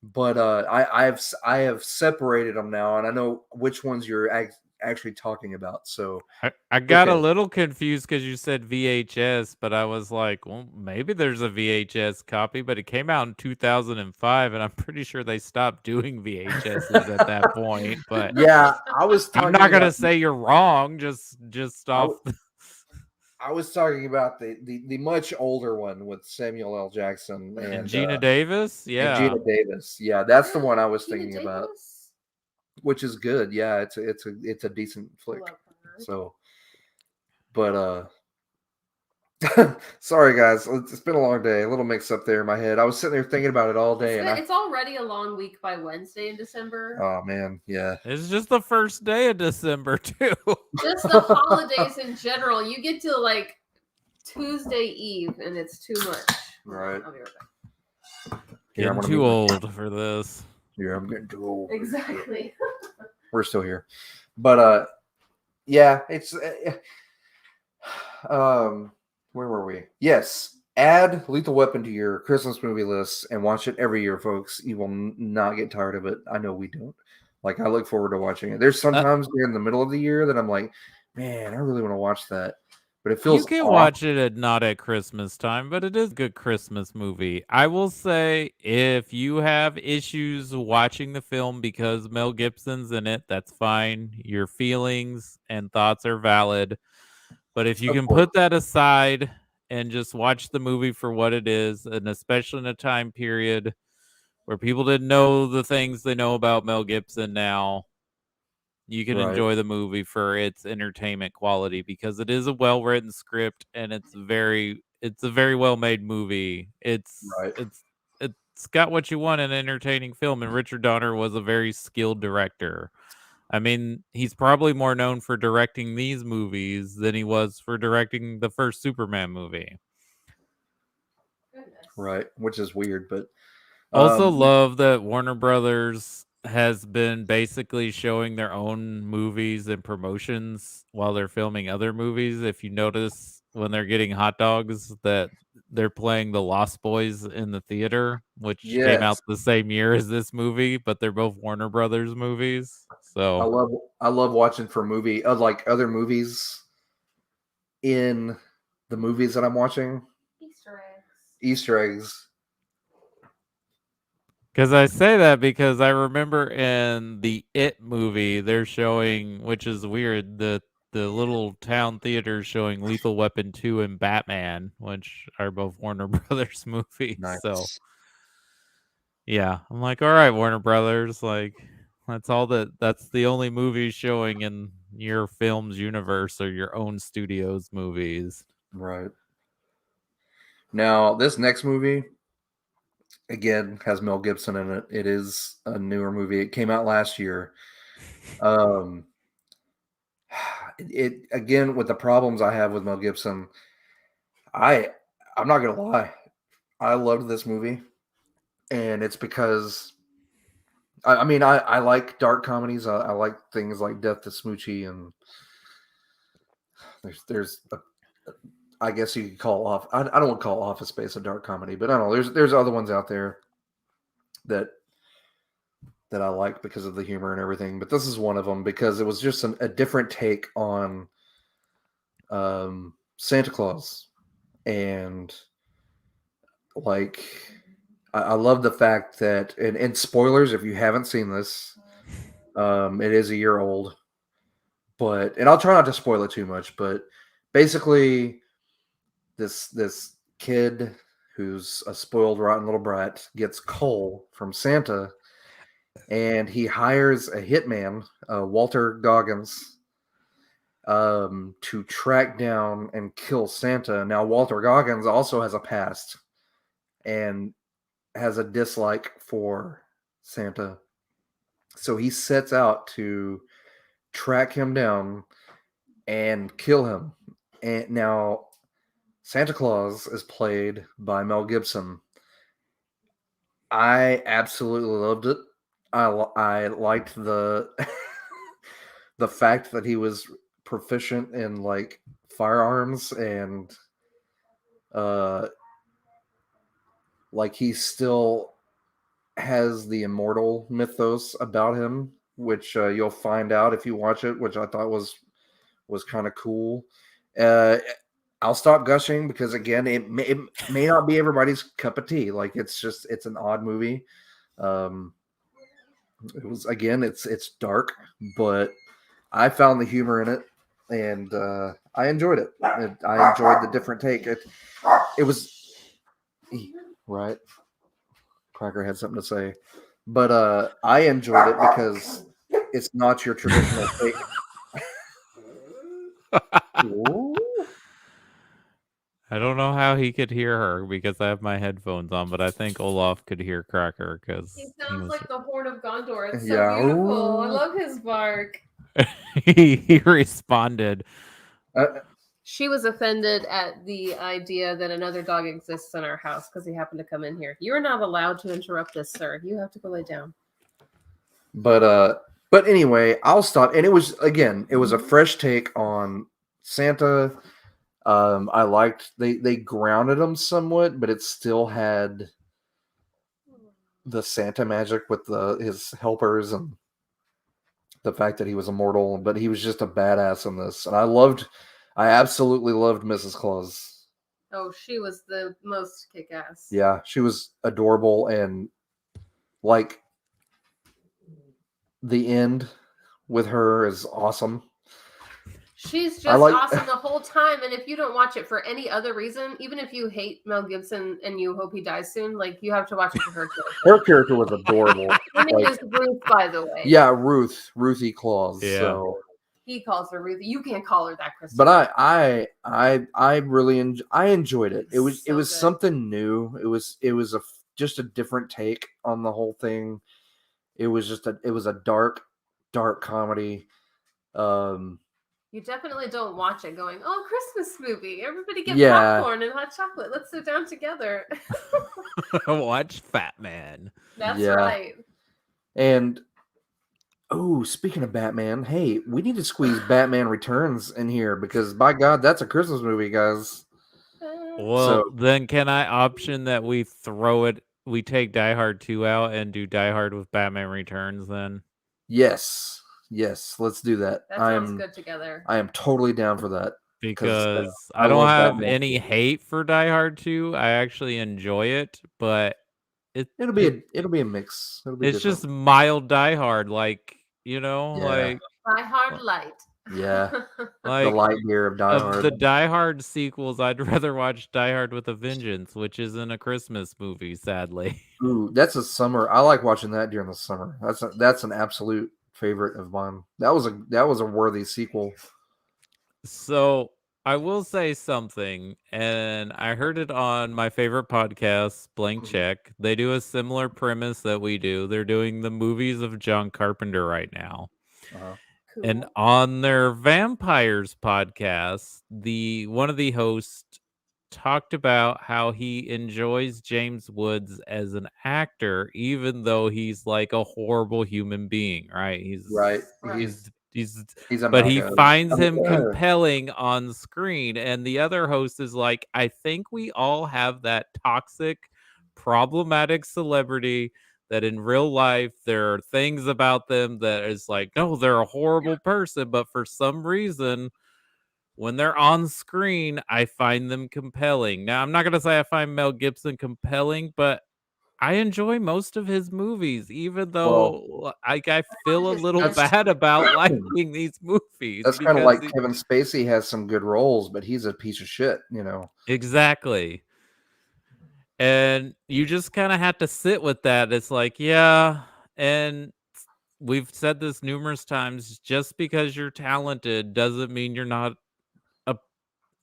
But I have separated them now, and I know which ones you're actually talking about. So I got a little confused because you said VHS, but I was like, well, maybe there's a VHS copy, but it came out in 2005, and I'm pretty sure they stopped doing VHSs at that point. But yeah, I'm not gonna say you're wrong. Just off. I was talking about the much older one with Samuel L. Jackson and Gina Davis. Yeah, and Gina Davis. Yeah, that's the one I was thinking about. Which is good. Yeah, it's a decent flick. So, but sorry guys, it's been a long day. A little mixed up there in my head. I was sitting there thinking about it all day, it's already a long week by Wednesday in December. Oh man, yeah. It's just the first day of December too. Just the holidays in general. You get to like Tuesday Eve, and it's too much. Right. I'll be right back. Getting too old for this. Yeah, I'm getting too old. Exactly. We're still here, but yeah, it's Where were we? Yes. Add Lethal Weapon to your Christmas movie list and watch it every year, folks. You will not get tired of it. I know we don't. Like, I look forward to watching it. There's sometimes in the middle of the year that I'm like, man, I really want to watch that. But it feels You can off. watch it not at Christmas time, but it is a good Christmas movie. I will say if you have issues watching the film because Mel Gibson's in it, that's fine. Your feelings and thoughts are valid. But if you Of can course. put that aside and just watch the movie for what it is, and especially in a time period where people didn't know the things they know about Mel Gibson now, you can Right. enjoy the movie for its entertainment quality because it is a well-written script and it's a very well-made movie. Right. It's got what you want in an entertaining film, and Richard Donner was a very skilled director. I mean, he's probably more known for directing these movies than he was for directing the first Superman movie. Goodness. Right. Which is weird, but Also um, love that Warner Brothers has been basically showing their own movies and promotions while they're filming other movies. If you notice when they're getting hot dogs that they're playing The Lost Boys in the theater, which came out yes. the same year as this movie, but they're both Warner Brothers movies. I So love watching for like other movies in the movies that I'm watching. Easter eggs. Easter eggs. because I say that because I remember in the It movie, they're showing, which is weird, the little town theater showing Lethal Weapon 2 and Batman, which are both Warner Brothers movies. So, Nice. yeah, I'm like, all right, Warner Brothers, like, that's the only movie showing in your film's universe or your own studio's movies. Right. Now, this next movie again has Mel Gibson in it. It is a newer movie. It came out last year. Um, it again with the problems I have with Mel Gibson. I I'm not gonna lie. I loved this movie, and it's because I mean I like dark comedies. I like things like Death to Smoochie, and there's a, I guess you could call off. I don't want to call Office Space a dark comedy, but I don't know. There's other ones out there that I like because of the humor and everything. But this is one of them because it was just a different take on Santa Claus, and like I love the fact that and spoilers if you haven't seen this, it is a year old, but and I'll try not to spoil it too much, but basically this kid who's a spoiled rotten little brat gets coal from Santa, and he hires a hitman, Walter Goggins, to track down and kill Santa. Now Walter Goggins also has a past and has a dislike for Santa, so he sets out to track him down and kill him. And now Santa Claus is played by Mel Gibson. I absolutely loved it. I liked the the fact that he was proficient in like firearms and uh like he still has the immortal mythos about him, which you'll find out if you watch it, which I thought was kind of cool. Uh, I'll stop gushing because again, it may not be everybody's cup of tea. Like it's an odd movie. Um, it was again, it's dark, but I found the humor in it, and I enjoyed it. I enjoyed the different take. It was right. Cracker had something to say, but I enjoyed it because it's not your traditional take. Ooh. I don't know how he could hear her because I have my headphones on, but I think Olaf could hear Cracker because He he sounds was like the Horn of Gondor. It's so Yeah. beautiful. I Ooh. love his bark. he responded. She was offended at the idea that another dog exists in our house because he happened to come in here. You're not allowed to interrupt us, sir. You have to go lay down. But anyway, I'll stop. And it was a fresh take on Santa. I liked they grounded him somewhat, but it still had the Santa magic with his helpers and the fact that he was immortal, but he was just a badass in this. And I absolutely loved Mrs. Claus. Oh, she was the most kick-ass. Yeah, she was adorable, and like the end with her is awesome. She's just awesome the whole time, and if you don't watch it for any other reason, even if you hate Mel Gibson and you hope he dies soon, like you have to watch it for her character. Her character was adorable. Her name is Ruth, by the way. Yeah, Ruthie Claus. Yeah. So he calls her Ruth. You can't call her that, Chris. But I really I enjoyed it. It was good. something new. It was just a different take on the whole thing. It was a dark comedy. You definitely don't watch it going, oh, Christmas movie. Everybody get popcorn and hot chocolate. Let's sit down together. Watch Fatman. That's right. And speaking of Batman, hey, we need to squeeze Batman Returns in here because by God, that's a Christmas movie, guys. Well, then can I option that we take Die Hard 2 out and do Die Hard with Batman Returns then? Yes, let's do that. That sounds good together. I am totally down for that. Because I don't have any hate for Die Hard 2. I actually enjoy it, but it'll be a mix. It's just mild Die Hard, like, like Die Hard Light. Yeah, like the light gear of Die Hard. The Die Hard sequels, I'd rather watch Die Hard with a Vengeance, which isn't a Christmas movie, sadly. Ooh, that's a summer. I like watching that during the summer. That's an absolute favorite of mine. That was a worthy sequel. So I will say something, and I heard it on my favorite podcast, Blank Check. They do a similar premise that we do. They're doing the movies of John Carpenter right now. Uh-huh. Cool. And on their Vampires podcast, one of the hosts talked about how he enjoys James Woods as an actor, even though he's like a horrible human being, right? But he finds him compelling on screen. And the other host is like, I think we all have that toxic, problematic celebrity that in real life there are things about them that is like, no, they're a horrible person, but for some reason when they're on screen I find them compelling. Now I'm not gonna say I find Mel Gibson compelling, but I enjoy most of his movies, even though I feel a little bad about liking these movies. That's kind of like Kevin Spacey has some good roles, but he's a piece of shit, Exactly. And you just kind of have to sit with that. It's like, yeah, and we've said this numerous times, just because you're talented doesn't mean you're not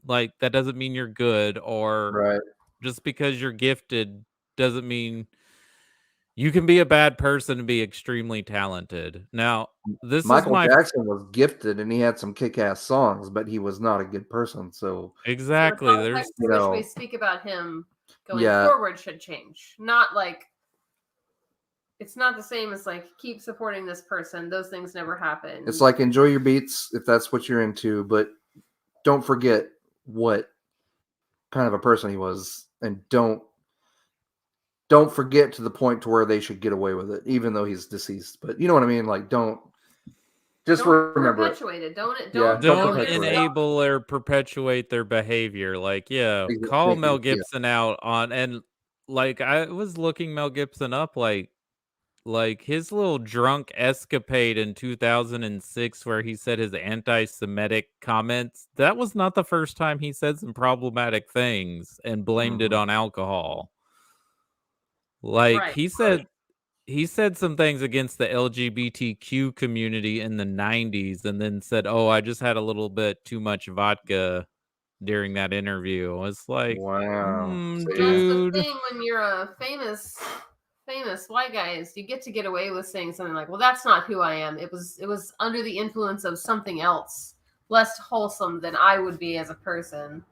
that doesn't mean you're good, or just because you're gifted doesn't mean you can be a bad person and be extremely talented. Now, Michael Jackson was gifted and he had some kick-ass songs, but he was not a good person. So exactly, there's which we speak about him going forward should change. Not like it's not the same as like keep supporting this person. Those things never happen. It's like enjoy your beats if that's what you're into, but don't forget what kind of a person he was, and don't forget to the point to where they should get away with it, even though he's deceased. But you know what I mean? Like, don't remember perpetuate it. Don't enable or perpetuate their behavior. Like, call Mel Gibson out on, and like I was looking Mel Gibson up, like his little drunk escapade in 2006 where he said his anti-Semitic comments. That was not the first time he said some problematic things and blamed it on alcohol. Like he said some things against the LGBTQ community in the 90s and then said, oh, I just had a little bit too much vodka during that interview. It's like, wow, dude. That's the thing when you're a famous white guy is you get to get away with saying something like, well, that's not who I am. It was under the influence of something else less wholesome than I would be as a person.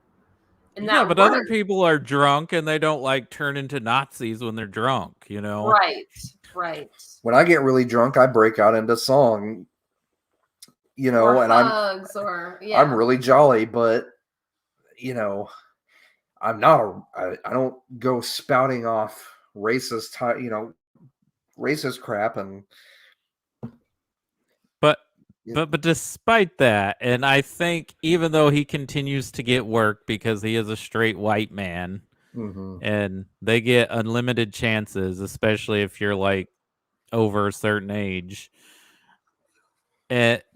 And but other people are drunk and they don't like turn into Nazis when they're drunk, Right. When I get really drunk, I break out into song, or and hugs, I'm really jolly, but you know, I'm not I don't go spouting off racist crap and But Yeah. but despite that, and I think even though he continues to get work because he is a straight white man Mhm. and they get unlimited chances, especially if you're like over a certain age.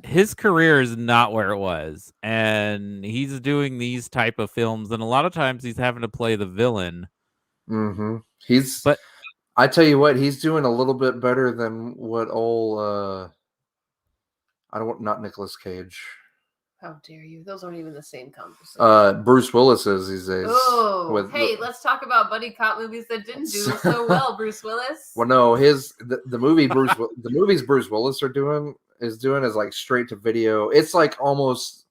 His career is not where it was, and he's doing these type of films, and a lot of times he's having to play the villain. He's But I tell you what, he's doing a little bit better than what old I don't want not Nicolas Cage. How dare you? Those aren't even the same conversation. Bruce Willis is these days. Oh, hey, let's talk about buddy cop movies that didn't do so well. Bruce Willis. Well, no, the movie the movies Bruce Willis is doing is like straight to video. It's like almost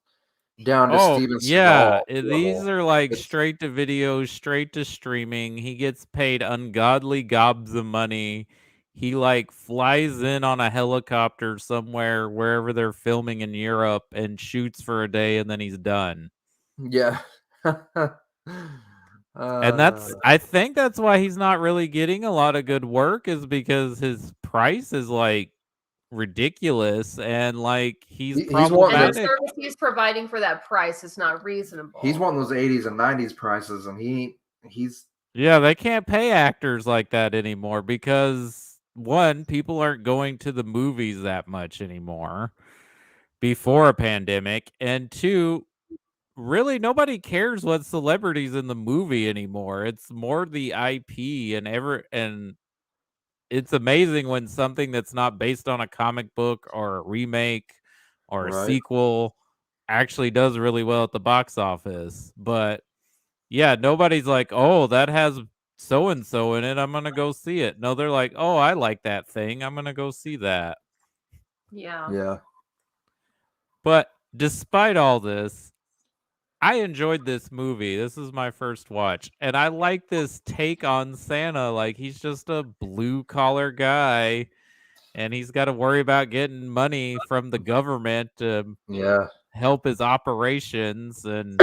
down to Steven yeah, Seagal these level. are like It's- straight to video, straight to streaming. He gets paid ungodly gobs of money. He like flies in on a helicopter somewhere wherever they're filming in Europe and shoots for a day and then he's done. Yeah. And I think that's why he's not really getting a lot of good work, is because his price is like ridiculous and like he's He's wanting problematic. And the service he's providing for that price is not reasonable. He's wanting those 80s and 90s prices, and he's Yeah, they can't pay actors like that anymore because one, people aren't going to the movies that much anymore before a pandemic, and two, really nobody cares what celebrities in the movie anymore. It's more the IP and it's amazing when something that's not based on a comic book or a remake or a right. sequel actually does really well at the box office. But yeah, nobody's like, "Oh, that has so and so in it. I'm going to go see it." No, they're like, "Oh, I like that thing. I'm going to go see that." Yeah. Yeah. But despite all this, I enjoyed this movie. This is my first watch, and I like this take on Santa. Like, he's just a blue collar guy, and he's got to worry about getting money from the government to Yeah. help his operations. And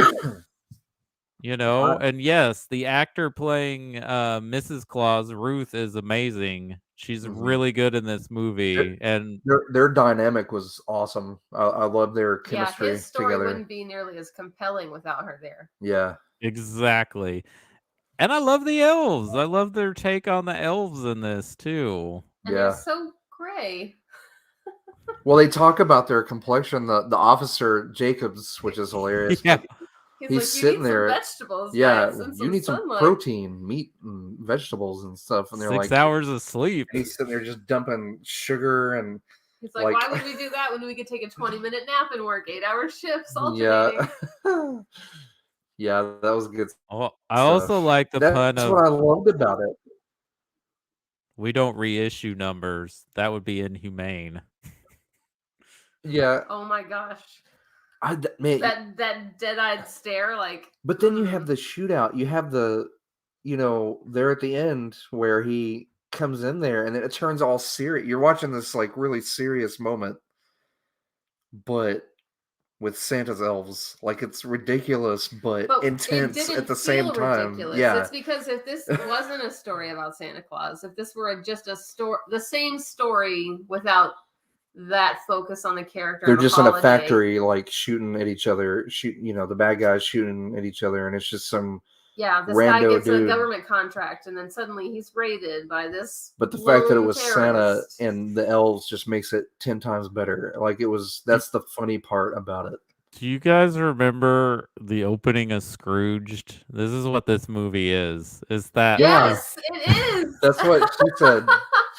and yes, the actor playing Mrs. Claus, Ruth, is amazing. She's really good in this movie, and their dynamic was awesome. I love their chemistry his story together. wouldn't be nearly as compelling without her there. Yeah, exactly. And I love the elves. I love their take on the elves in this too. And they're so gray. Well, they talk about their complexion. The officer Jacobs, which is hilarious. Yeah. He's like, sitting there. Vegetables, yeah, guys, you need some protein, meat, and vegetables and stuff. And they're 6 hours of sleep. He's sitting there just dumping sugar and. He's like, why would we do that when we could take a 20-minute nap and work 8-hour shifts alternating? Yeah. Yeah, that was good. Oh, I also like the pun of. That's what I loved about it. We don't reissue numbers. That would be inhumane. Yeah. Oh my gosh. Man, that dead-eyed stare, like. But then you have the shootout. You have there at the end where he comes in there, and then it turns all serious. You're watching this like really serious moment, but with Santa's elves, like it's ridiculous but intense at the same time. Ridiculous. Yeah, it's because if this wasn't a story about Santa Claus, if this were just a story, the same story without that focus on the character, they're just in a factory, like shooting at each other. The bad guys shooting at each other, and it's just some. Yeah, this guy gets a government contract, and then suddenly he's raided by this. But the fact that it was Santa and the elves just makes it 10 times better. Like it was. That's the funny part about it. Do you guys remember the opening of Scrooged? This is what this movie is. Is that? Yes, it is. That's what she said.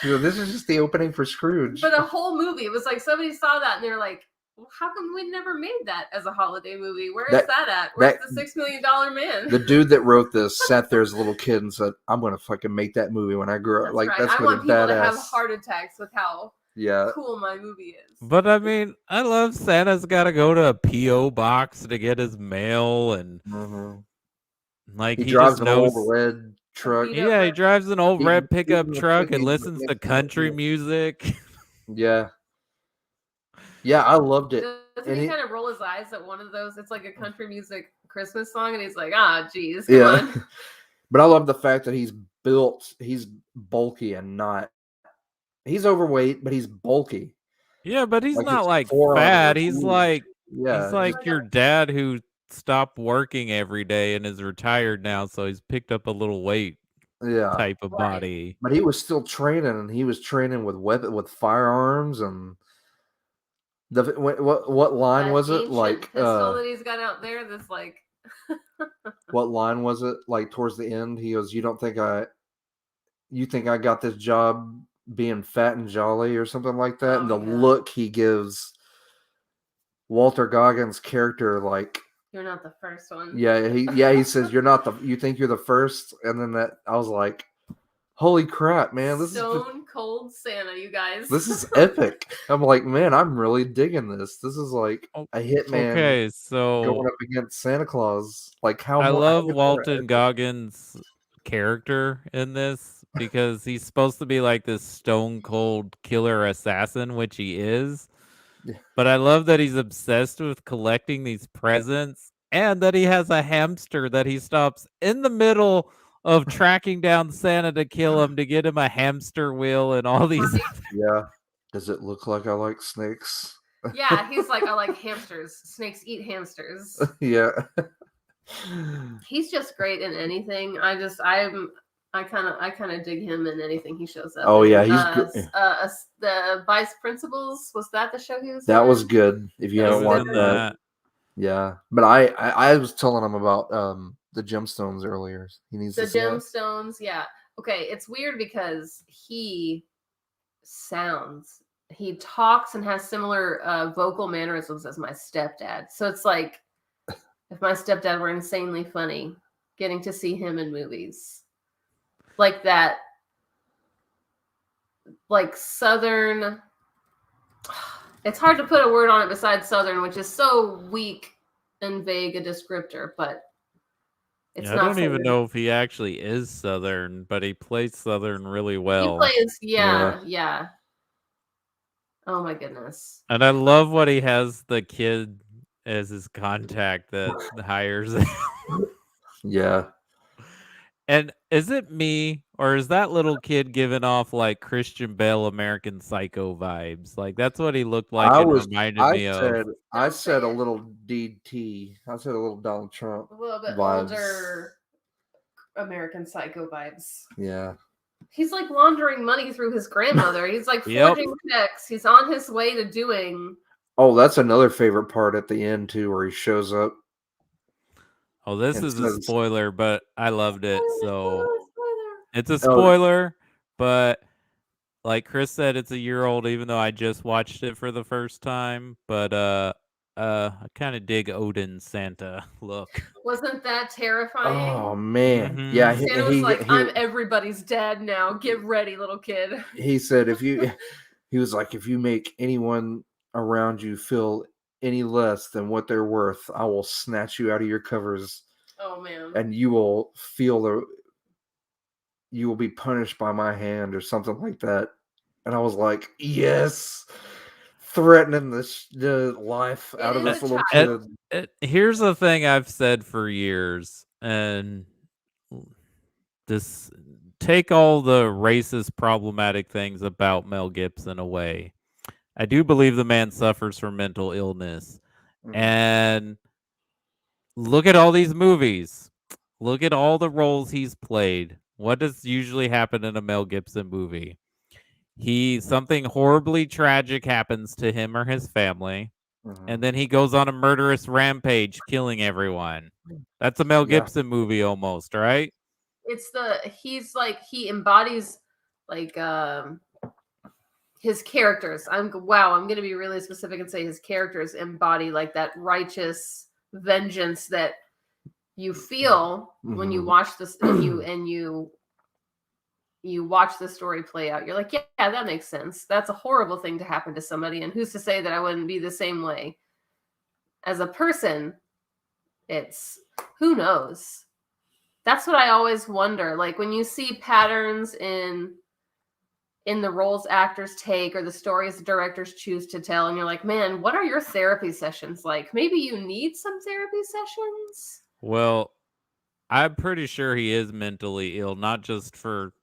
This is just the opening for Scrooge. But a whole movie. It was like somebody saw that and they're like, well, how come we never made that as a holiday movie? Where is that at? Where's the $6 million man? The dude that wrote this sat there as a little kid and said, "I'm going to fucking make that movie when I grow up." That's I want people to have heart attacks with how cool my movie is. But I mean, I love Santa's got to go to a P.O. box to get his mail, and like he drives an old red truck. Yeah, he drives an old red pickup truck and listens to country music. Yeah. Yeah, I loved it. Doesn't he kind of roll his eyes at one of those? It's like a country music Christmas song, and he's like, geez, come on. But I love the fact that he's built, he's bulky and not, he's overweight, but he's bulky. Yeah, but he's Like not his like forearms fat. are He's huge. like Yeah, he's like your dad who stopped working every day and is retired now, so he's picked up a little weight type of body. But he was still training, and he was training with firearms and what line That was it? ancient Like pistol that he's got out there. That's like. What line was it? Like towards the end, he goes, "You think I got this job being fat and jolly or something like that?" And the look he gives Walter Goggins' character, like, "You're not the first one." Yeah, he says, "You're not the. You think you're the first?" And then that I was like, "Holy crap, man! This Stone Cold Santa, you guys. This is epic." I'm like, man, I'm really digging this. This is like a hitman. Okay, so going up against Santa Claus. Like how I love how Walton Goggins' character in this because he's supposed to be like this stone cold killer assassin, which he is. Yeah. But I love that he's obsessed with collecting these presents and that he has a hamster that he stops in the middle of tracking down Santa to kill him to get him a hamster wheel and all these. Yeah. Does it look like I like snakes? Yeah, he's like, I like hamsters. Snakes eat hamsters. Yeah. He's just great in anything. I kind of dig him in anything he shows up. Oh in. yeah, he's the Vice Principals, was that the show he was That in? was good. If you haven't watched that. Yeah. But I was telling him about the gemstones earlier. He needs the to see gemstones, yeah. Okay, it's weird because he talks and has similar vocal mannerisms as my stepdad. So it's like if my stepdad were insanely funny, getting to see him in movies like that, like Southern. It's hard to put a word on it besides Southern, which is so weak and vague a descriptor, but it's not. I don't even know if he actually is Southern, but he plays Southern really well. He plays, yeah. Oh my goodness. And I love what he has the kid as his contact that hires him. Yeah. And is it me or is that little kid giving off like Christian Bale American Psycho vibes? Like that's what he looked like reminded me of. I said a little DT. I said a little Donald Trump. A little bit vibes. older American Psycho vibes. Yeah. He's like laundering money through his grandmother. He's like forging checks. He's on his way to doing. Oh, that's another favorite part at the end too, where he shows up. Oh, this is a spoiler, but I loved it. So it's a spoiler, but like Chris said, it's a year old, even though I just watched it for the first time. But I kind of dig Odin's Santa look. Wasn't that terrifying? Oh man, Mhm. yeah. Santa was like, "I'm everybody's dad now. Get ready, little kid." He said, he was like, if you make anyone around you feel any less than what they're worth, I will snatch you out of your covers. Oh man. And you will feel you will be punished by my hand or something like that. And I was like, yes, threatening the life out of this little kid. Here's the thing I've said for years, and take all the racist problematic things about Mel Gibson away. I do believe the man suffers from mental illness. Mm-hmm. And look at all these movies. Look at all the roles he's played. What does usually happen in a Mel Gibson movie? Something horribly tragic happens to him or his family, and then he goes on a murderous rampage, killing everyone. That's a Mel Gibson movie almost, right? He embodies like his characters. I'm going to be really specific and say his characters embody like that righteous vengeance that you feel when you watch this and you watch the story play out. You're like, yeah, that makes sense. That's a horrible thing to happen to somebody, and who's to say that I wouldn't be the same way as a person? Who knows? That's what I always wonder. Like when you see patterns in in the roles actors take or the stories the directors choose to tell, and you're like, man, what are your therapy sessions like? Maybe you need some therapy sessions. Well, I'm pretty sure he is mentally ill, not just for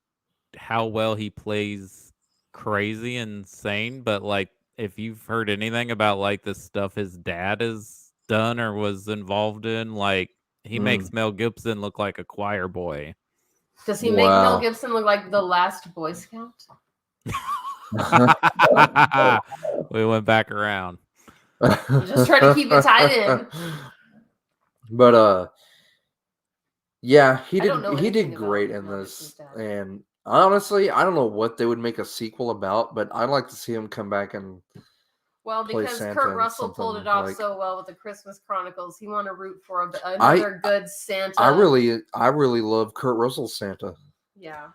how well he plays crazy and insane, but like if you've heard anything about like the stuff his dad has done or was involved in, like he makes Mel Gibson look like a choir boy. Does he make Mel Wow. Gibson look like the last Boy Scout? We went back around. Just try to keep it tied in. But yeah, I don't know he anything did about great in Mel this, Gibson's dad. and honestly, I don't know what they would make a sequel about, but I'd like to see him come back and Well, play because Santa Kurt in Russell pulled something it off like. so well with the Christmas Chronicles, he want to root for another good Santa. I really love Kurt Russell's Santa. Yeah.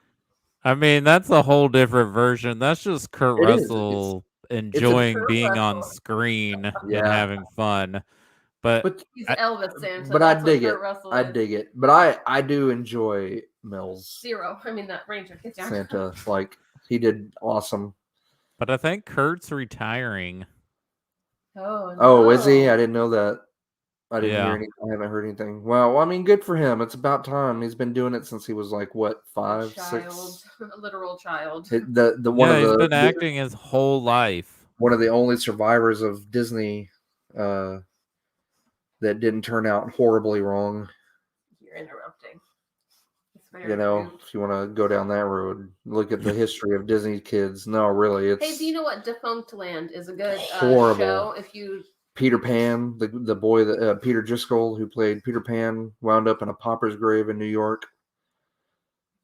I mean, that's a whole different version. That's just Kurt It is. Russell It's enjoying Kurt being on Russell. screen and Yeah. having fun. But He's I- Elvis Santa. But That's I dig what it. Kurt Russell I is. dig it. But I do enjoy Mel's Zero. I mean, that Ranger gets down. Santa. Like he did awesome. but I think Kurt's retiring. Oh, no. Oh, is he? I didn't know that. I didn't hear Yeah. anything. I haven't heard anything. Well, I mean, good for him. It's about time. He's been doing it since he was like what, 5, 6? A literal child. The one Yeah, of he's the been acting his whole life. one of the only survivors of Disney that didn't turn out horribly wrong. You're interrupting. It's very You know, rude. if you want to go down that road, look at the history of Disney kids. No, really, it's Hey, do you know what Defunct Land is a good horrible. show? If you Peter Pan, the boy that Peter Driscoll, who played Peter Pan, wound up in a pauper's grave in New York.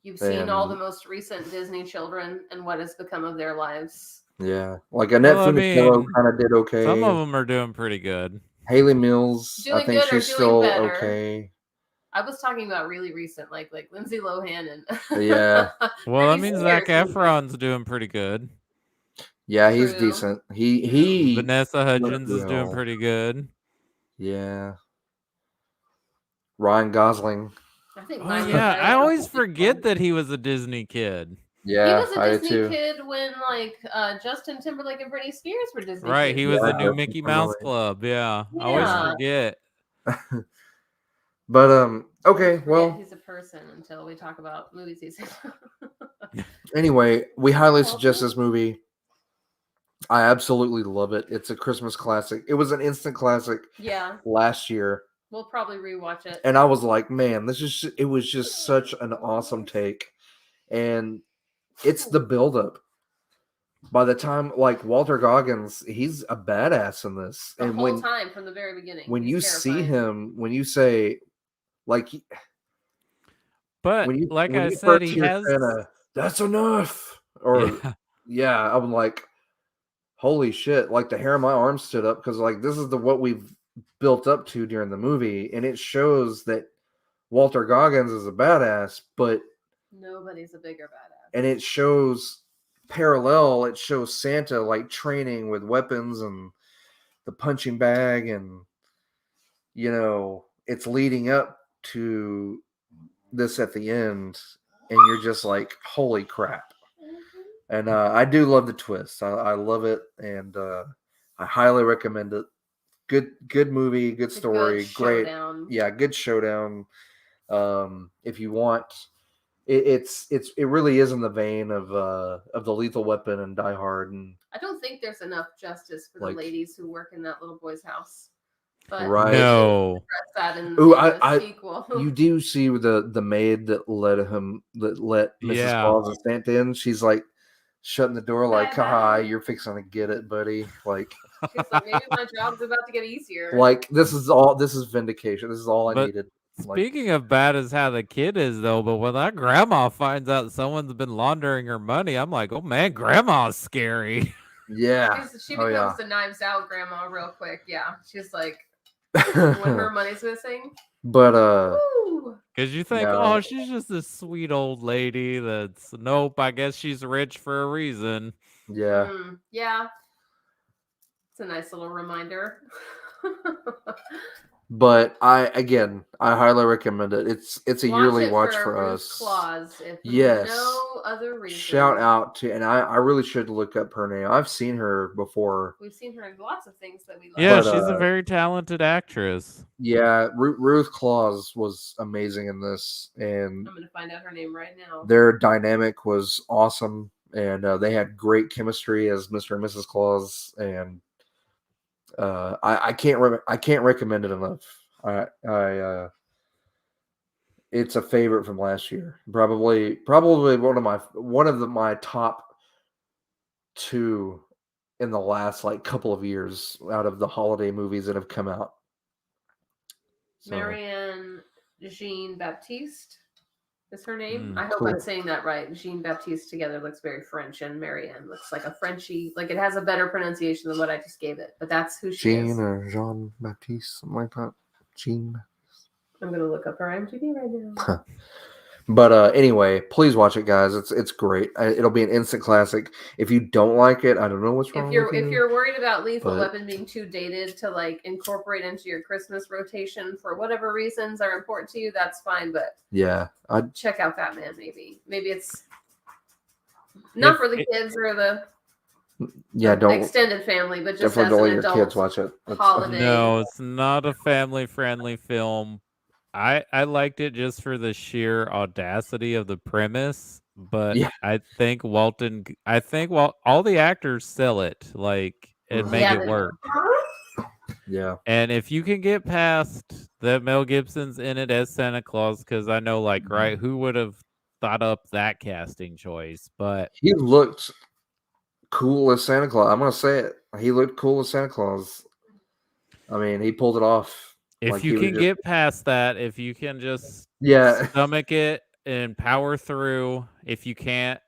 You've seen all the most recent Disney children and what has become of their lives. Yeah, like Annette Funicello kind of did okay. Some of them are doing pretty good. Haley Mills, Doing I think good or she's doing still better. okay. I was talking about really recent, like Lindsay Lohan and Yeah. Well, that means Zac Efron's doing pretty good. Yeah, he's decent. He Vanessa Hudgens is doing pretty good. Yeah. Ryan Gosling. I think Oh, yeah, I always forget that he was a Disney kid. Yeah, he was a Disney kid when like Justin Timberlake and Britney Spears were Disney Right, kids. he was the new Mickey Mouse Club. Yeah, I always forget. But okay, well, he's a person until we talk about movies he's in. Anyway, we highly suggest this movie. I absolutely love it. It's a Christmas classic. It was an instant classic. Yeah. Last year. We'll probably rewatch it. And I was like, man, it was just such an awesome take. And it's the buildup. By the time, like, Walter Goggins, he's a badass in this. The whole time from the very beginning. When you see him, when you say, like, but when you, like when I you said, first he hear has. Santa, that's enough. Or yeah, I'm like, holy shit! Like the hair on my arm stood up because like this is what we've built up to during the movie, and it shows that Walter Goggins is a badass, but nobody's a bigger badass. And it shows parallel. It shows Santa like training with weapons and the punching bag, and you know it's leading up to this at the end, and you're just like, holy crap. And I do love the twist. I love it, and I highly recommend it. Good movie, good story, great. Yeah, good showdown. If you want, it really is in the vein of the Lethal Weapon and Die Hard. And I don't think there's enough justice for the ladies who work in that little boy's house. But right. No. You do see the maid that let Mrs. Claus and Santa in. She's like shutting the door, like, "Hi, you're fixing to get it, buddy." Like, she's like, maybe my job's about to get easier. Like, this is vindication. This is all I needed. Speaking of bad as how the kid is, though, but when that grandma finds out someone's been laundering her money, I'm like, oh man, grandma's scary. Yeah, she becomes the Knives Out grandma real quick. Yeah, she's like, when her money's missing. But because you think, oh, she's just this sweet old lady. That's nope. I guess she's rich for a reason. Yeah, yeah. It's a nice little reminder. But I highly recommend it. It's a yearly it watch for for Ruth's us. Claus, if Yes. no other reason. Shout out to, and I really should look up her name. I've seen her before. We've seen her in lots of things that we like. Yeah, But, she's a very talented actress. Yeah, Ruth Claus was amazing in this, and I'm going to find out her name right now. their dynamic was awesome, and they had great chemistry as Mr. and Mrs. Claus, and I can't recommend it enough. It's a favorite from last year. Probably one of my top 2 in the last like couple of years out of the holiday movies that have come out. So, Marianne Jean Baptiste is her name. I hope cool. I'm saying that right. Jean Baptiste together looks very French, and Marianne looks like a Frenchy. Like it has a better pronunciation than what I just gave it. But that's who she is. Jean or Jean Baptiste, something like that. Jean. I'm gonna look up her IMDb right now. But anyway, please watch it, guys. It's great. It'll be an instant classic. If you don't like it, I don't know what's wrong with you. If you're worried about Lethal Weapon being too dated to like incorporate into your Christmas rotation for whatever reasons are important to you, that's fine. But yeah, I'd check out Fatman. Maybe it's not for the kids or the don't extended family, but just definitely as don't an let your adult kids watch it. holiday. No, it's not a family-friendly film. I liked it just for the sheer audacity of the premise, but Yeah. I think all the actors sell it, like, and make it work. Yeah. And if you can get past that Mel Gibson's in it as Santa Claus, because I know, like, right, who would have thought up that casting choice? But He looked cool as Santa Claus. I'm gonna say it. He looked cool as Santa Claus. I mean, he pulled it off. if Like, you he was can get past that, if you can just stomach it and power through, if you can't,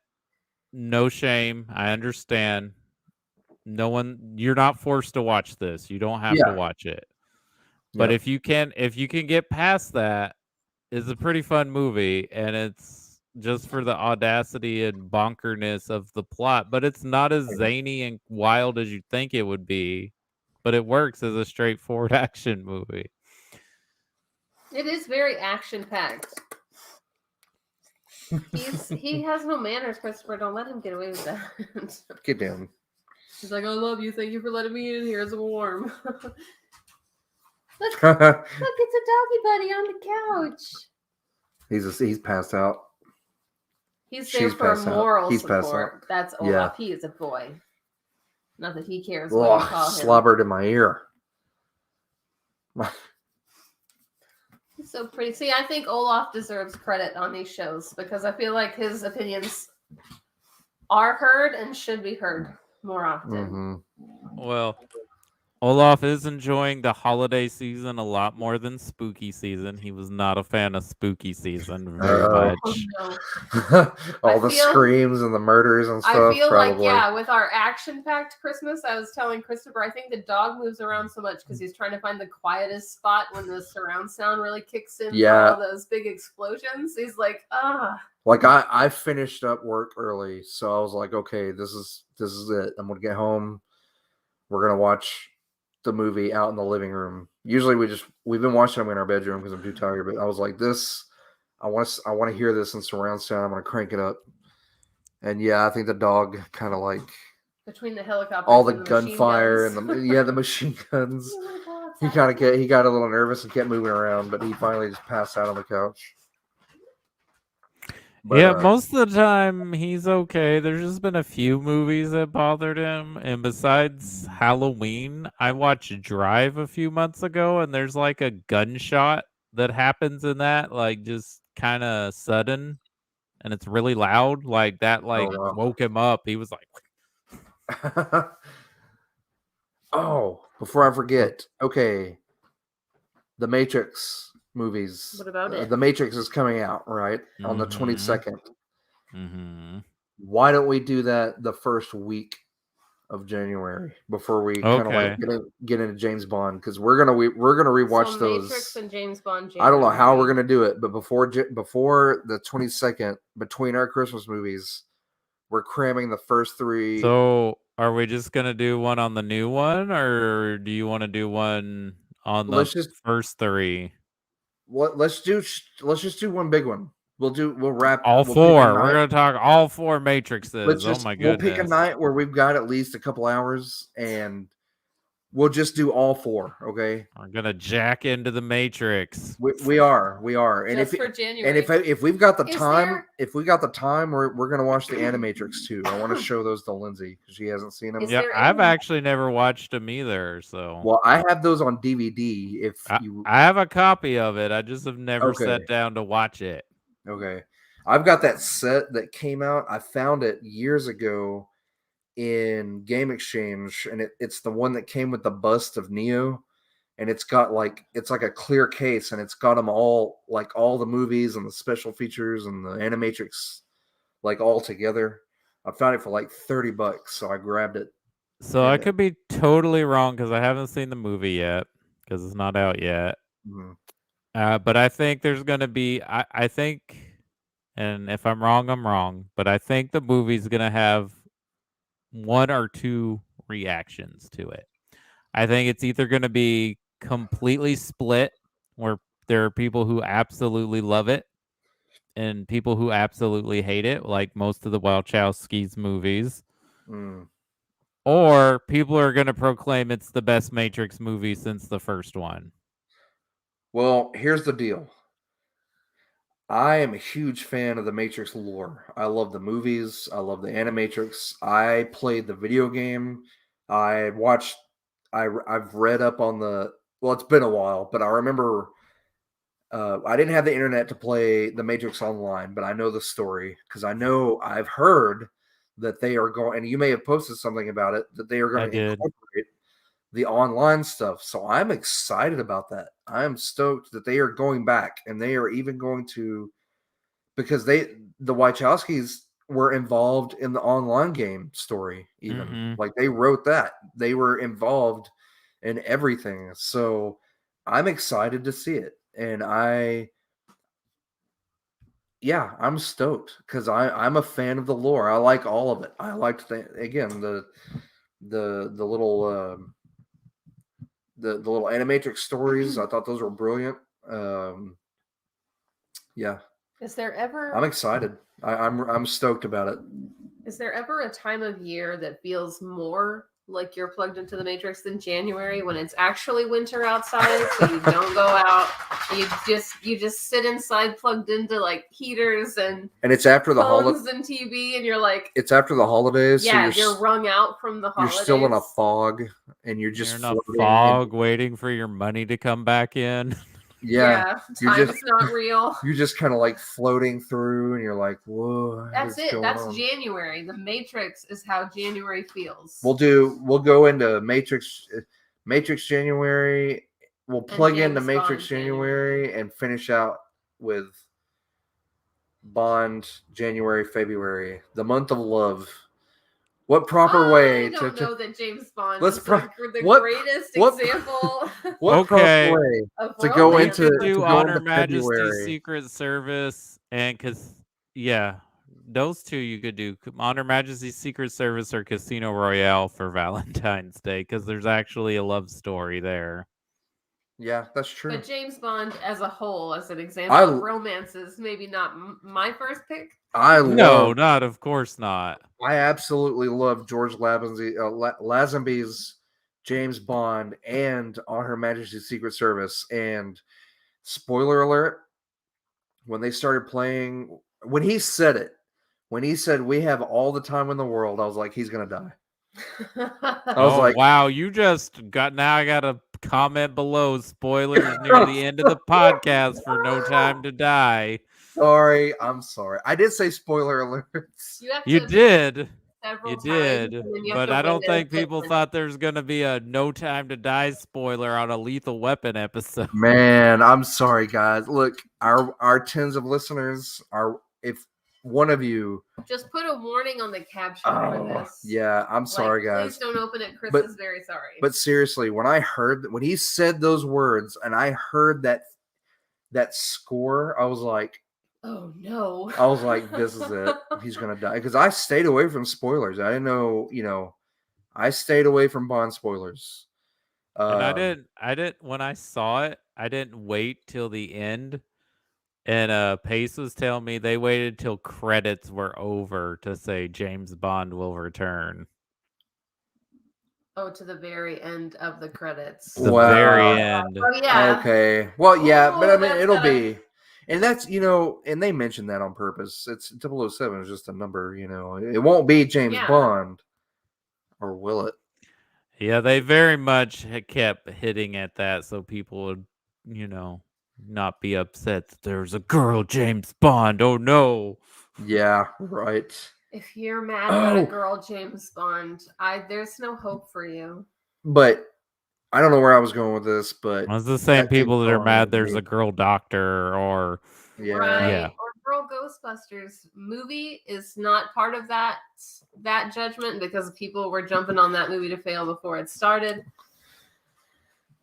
no shame. I understand. You're not forced to watch this. You don't have to watch it. But if you can get past that, it's a pretty fun movie, and it's just for the audacity and bonkerness of the plot. But it's not as zany and wild as you think it would be. But it works as a straightforward action movie. It is very action packed. He has no manners, Christopher. Don't let him get away with that. Get down. He's like, I love you. Thank you for letting me in here. It's warm. Look, it's a doggy buddy on the couch. He's passed out. He's there for moral support. That's Olaf. Yeah. He is a boy. Not that he cares what you call him. Slobbered in my ear. He's so pretty. See, I think Olaf deserves credit on these shows because I feel like his opinions are heard and should be heard more often. Mm-hmm. Well, Olaf is enjoying the holiday season a lot more than spooky season. He was not a fan of spooky season very much. Oh, no. All the screams and the murders and stuff. I feel probably. like, with our action-packed Christmas, I was telling Christopher, I think the dog moves around so much because he's trying to find the quietest spot when the surround sound really kicks in. Yeah. All those big explosions. He's like, Like I finished up work early, so I was like, okay, this is it. I'm gonna get home. We're gonna watch the movie out in the living room. Usually we've been watching them in our bedroom because I'm too tired. But I was like, I want to hear this in surround sound. I'm gonna crank it up. And yeah, I think the dog kind of like between the helicopter, all the gunfire and the machine guns. Oh my God, he got a little nervous and kept moving around, but he finally just passed out on the couch. But, yeah, most of the time he's okay. There's just been a few movies that bothered him. And besides Halloween, I watched Drive a few months ago, and there's like a gunshot that happens in that, like just kind of sudden, and it's really loud. Like that, woke him up. He was like, oh, before I forget, okay, The Matrix movies. What about it? The Matrix is coming out, right? On the 22nd. Mm-hmm. Why don't we do that the first week of January before we kind of like get into James Bond? Because we're gonna rewatch those. Matrix and James Bond. I don't know how we're gonna do it, but before the 22nd, between our Christmas movies, we're cramming the first three. So Are we just gonna do one on the new one, or do you want to do one on the Let's just first three? let's just do one big one. We'll wrap. All We'll pick a four. We're night. gonna talk all four Matrixes. Oh my We'll pick a goodness. night where we've got at least a couple hours, and we'll just do all four. Okay. We're gonna jack into the Matrix. We are, and Just if for and January. if we've got the Is time, there- we're gonna watch the Animatrix too. I want to show those to Lindsay because she hasn't seen them. Is Yeah, there I've any- actually never watched them either. So Well, I have those on DVD. If you I have a copy of it. I just have never Okay. sat down to watch it. Okay. I've got that set that came out. I found it years ago in Game Exchange, and it's the one that came with the bust of Neo, and it's like a clear case, and it's got them all, like all the movies and the special features and the Animatrix, like all together. I found it for like $30, so I grabbed it. So I And could be totally wrong because I haven't seen the movie yet because it's not out yet. mhm. But I think there's gonna be. I think, and if I'm wrong, I'm wrong. But I think the movie's gonna have one or two reactions to it. I think it's either gonna be completely split, where there are people who absolutely love it and people who absolutely hate it, like most of the Wachowskis movies. Mm. Or people are going to proclaim it's the best Matrix movie since the first one. Well, here's the deal. I am a huge fan of the Matrix lore. I love the movies. I love the Animatrix. I played the video game. I watched. I've read up on the. Well, it's been a while, but I remember. I didn't have the internet to play the Matrix Online, but I know the story because I've heard that they are going. And you may have posted something about it that they are I going to did. incorporate the online stuff. So I'm excited about that. I'm stoked that they are going back and they are even going to, because the Wachowskis were involved in the online game story, even Mhm. like they wrote that. They were involved in everything. So I'm excited to see it. And I'm stoked because I'm a fan of the lore. I like all of it. I liked the little the little animatrix stories. I thought those were brilliant. Yeah, Is there ever I'm excited. I'm stoked about it. Is there ever a time of year that feels more like you're plugged into the Matrix than January when it's actually winter outside, so you don't go out, you just sit inside plugged into like heaters and it's after the phones and TV, and you're like, It's after the holidays. yeah, so you're wrung out from the you're holidays. still in a fog, and you're just You're in a floating. fog waiting for your money to come back in. Yeah, you're time just- is not real. you're just kind of like floating through, and you're like, "Whoa, That's what's it. going That's on?" January. The Matrix is how January feels. We'll go into Matrix January. We'll plug into James Matrix Bond January and finish out with Bond January, February, the month of love. What proper way I don't know that James Bond Let's is pro- the what- greatest what- example what Okay. proper way of to go romance. into- We could do to go Honor into Majesty's February. Secret Service, and those two you could do Honor Majesty's Secret Service or Casino Royale for Valentine's Day because there's actually a love story there. Yeah, that's true. But James Bond as a whole, as an example I- of romance, is maybe not my first pick. No, not of course not. I absolutely love George Lazenby's James Bond and On Her Majesty's Secret Service. And spoiler alert, when they started playing, when he said we have all the time in the world, I was like, he's gonna die. I was like, wow, you just got now. I got a comment below. Spoilers near the end of the podcast for No Time to Die. sorry, I'm sorry. I did say spoiler alerts. You have You to did. several You times, did, and then you have but to I don't wait a think people bit. thought there's going to be a No Time to Die spoiler on a Lethal Weapon episode. Man, I'm sorry, guys. Look, our tens of listeners are, if one of you, Just put a warning on the caption for this. yeah, I'm sorry, Like, guys. Please don't open it. Chris But- is very sorry. But seriously, when he said those words and I heard that score, I was like, oh no. this is it. He's gonna die. Because I stayed away from spoilers. I didn't know, I stayed away from Bond spoilers. And I didn't when I saw it, I didn't wait till the end. And Pace was telling me they waited till credits were over to say James Bond will return. Oh, to the very end of the credits. The Wow. very end. Oh yeah. Okay. Well, yeah, but I Ooh, mean, that's it'll gotta- be, and that's and they mentioned that on purpose. It's 007 is just a number. It won't be James Yeah. Bond, or will it? Yeah, they very much kept hitting at that so people would, not be upset that there's a girl James Bond. Oh no. Yeah, right. If you're mad about a Oh. girl James Bond, there's no hope for you. But I don't know where I was going with this, but It's the same that James people that are Bond mad there's movie- a girl doctor or Yeah. Right. Yeah. Or Girl Ghostbusters movie is not part of that judgment because people were jumping on that movie to fail before it started.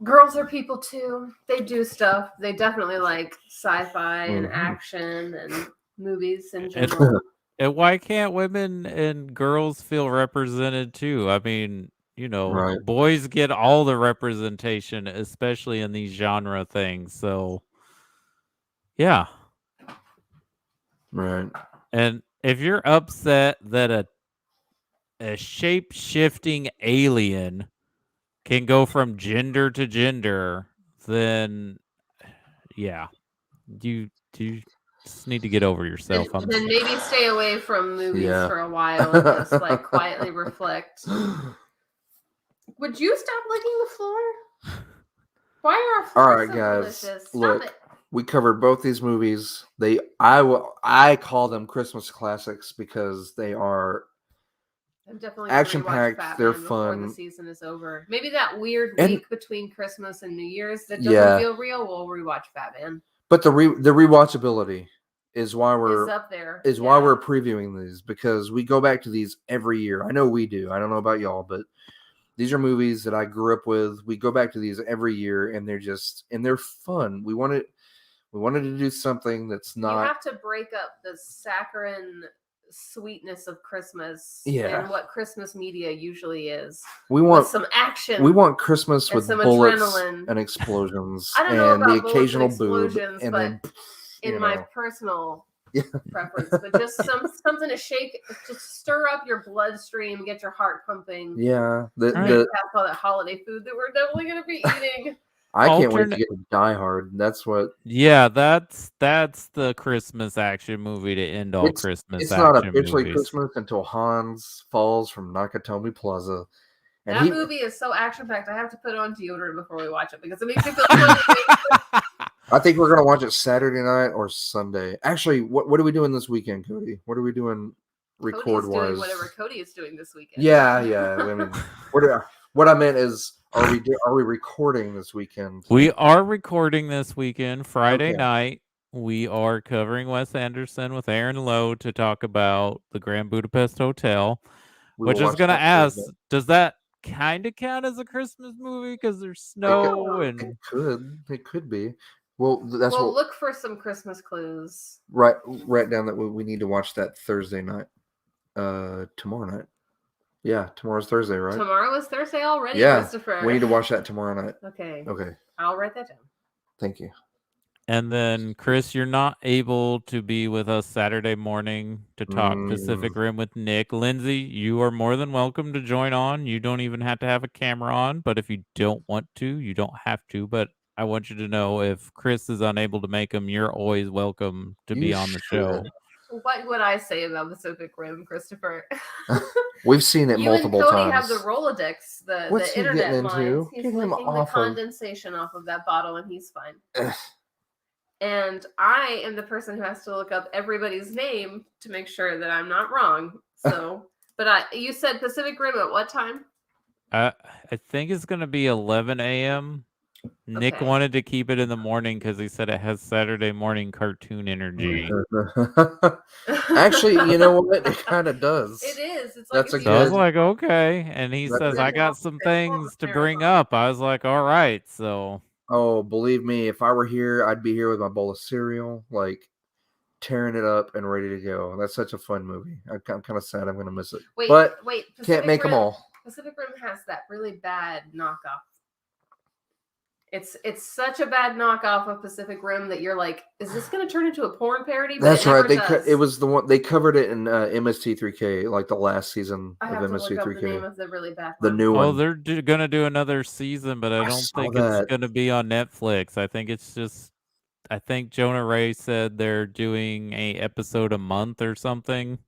Girls are people too. They do stuff. They definitely like sci-fi and Mhm. action and movies in And- general. and why can't women and girls feel represented too? I mean, Right. boys get all the representation, especially in these genre things. So, yeah. Right. And if you're upset that a shape-shifting alien can go from gender to gender, then yeah, you just need to get over yourself. Then maybe stay away from movies Yeah. for a while and just like quietly reflect. Would you stop licking the floor? Why are our floors All right, so guys. delicious? Stop Look, it. we covered both these movies. I call them Christmas classics because they are I'm definitely action-packed, rewatch they're Fatman before the fun. season is over. Maybe that weird And- week between Christmas and New Year's that doesn't Yeah. feel real. We'll rewatch Fatman. But the rewatchability is why we're Is up there. why we're previewing these, because we go back to these every year. I know we do. I don't know about y'all, but these are movies that I grew up with. We go back to these every year, and they're fun. We wanted to do something that's You not. have to break up the saccharine sweetness of Christmas Yeah. and what Christmas media usually is. We With want some action. we want Christmas and with some bullets adrenaline. and explosions I don't know and the about bullets and occasional boob, explosions, and but then in my personal Yeah. preference, but just something to shake, just stir up your bloodstream, get your heart pumping. yeah. Right. That's all that holiday food that we're definitely going to be eating. I can't wait to Alternate- get to Die Hard. That's what. Yeah, that's the Christmas action movie to end all Christmas It's action not officially movies. Christmas until Hans falls from Nakatomi Plaza. And That movie is so action-packed, I have to put on deodorant before we watch it because it makes me feel funny. I think we're gonna watch it Saturday night or Sunday. Actually, what are we doing this weekend, Cody? What are we doing record Cody's doing wise? whatever Cody is doing this weekend. Yeah. I mean, what I meant is, are we recording this weekend? We are recording this weekend, Friday Okay. night. We are covering Wes Anderson with Aaron Lowe to talk about the Grand Budapest Hotel. We Which will is watch going to that ask, Thursday. does that kind of count as a Christmas movie because there's snow It and could be. Well, that's Well, what. look for some Christmas clues. Write down that we need to watch that Thursday night. Tomorrow night. Yeah, tomorrow's Thursday, right? Tomorrow is Thursday already, Yeah, Christopher. we need to watch that tomorrow night. Okay. Okay, I'll write that down. thank you. And then, Chris, you're not able to be with us Saturday morning to talk Pacific Rim with Nick. Lindsay, you are more than welcome to join on. You don't even have to have a camera on, but if you don't want to, you don't have to. But I want you to know if Chris is unable to make them, you're always welcome to be on the show. What would I say about Pacific Rim, Christopher? We've seen it You multiple and Cody times. have the Rolodex, the What's he internet getting lines. into? He's Get him licking the off of- condensation off of that bottle, and he's fine. And I am the person who has to look up everybody's name to make sure that I'm not wrong. So, but you said Pacific Rim at what time? I think it's going to be 11 a.m. Nick Okay. wanted to keep it in the morning because he said it has Saturday morning cartoon energy. Actually, you know what? It kind of does. It is. It's like That's if a So I was good- like, okay. And he That's says, a- I got some It's things to marathon. bring up. I was like, all right. So Oh, believe me, if I were here, I'd be here with my bowl of cereal, like tearing it up and ready to go. That's such a fun movie. I'm kind of sad I'm going to miss it. Wait, but wait. can't make them all. Pacific Rim has that really bad knockoff. It's such a bad knockoff of Pacific Rim that you're like, is this going to turn into a porn parody? But That's it right. never does. It was the one they covered it in MST3K, like the last season I of have to look up the name MST3K. of the really bad The one. new Oh, one. they're gonna do another season, but I I don't saw think it's that. gonna be on Netflix. I think it's just. I think Jonah Ray said they're doing a episode a month or something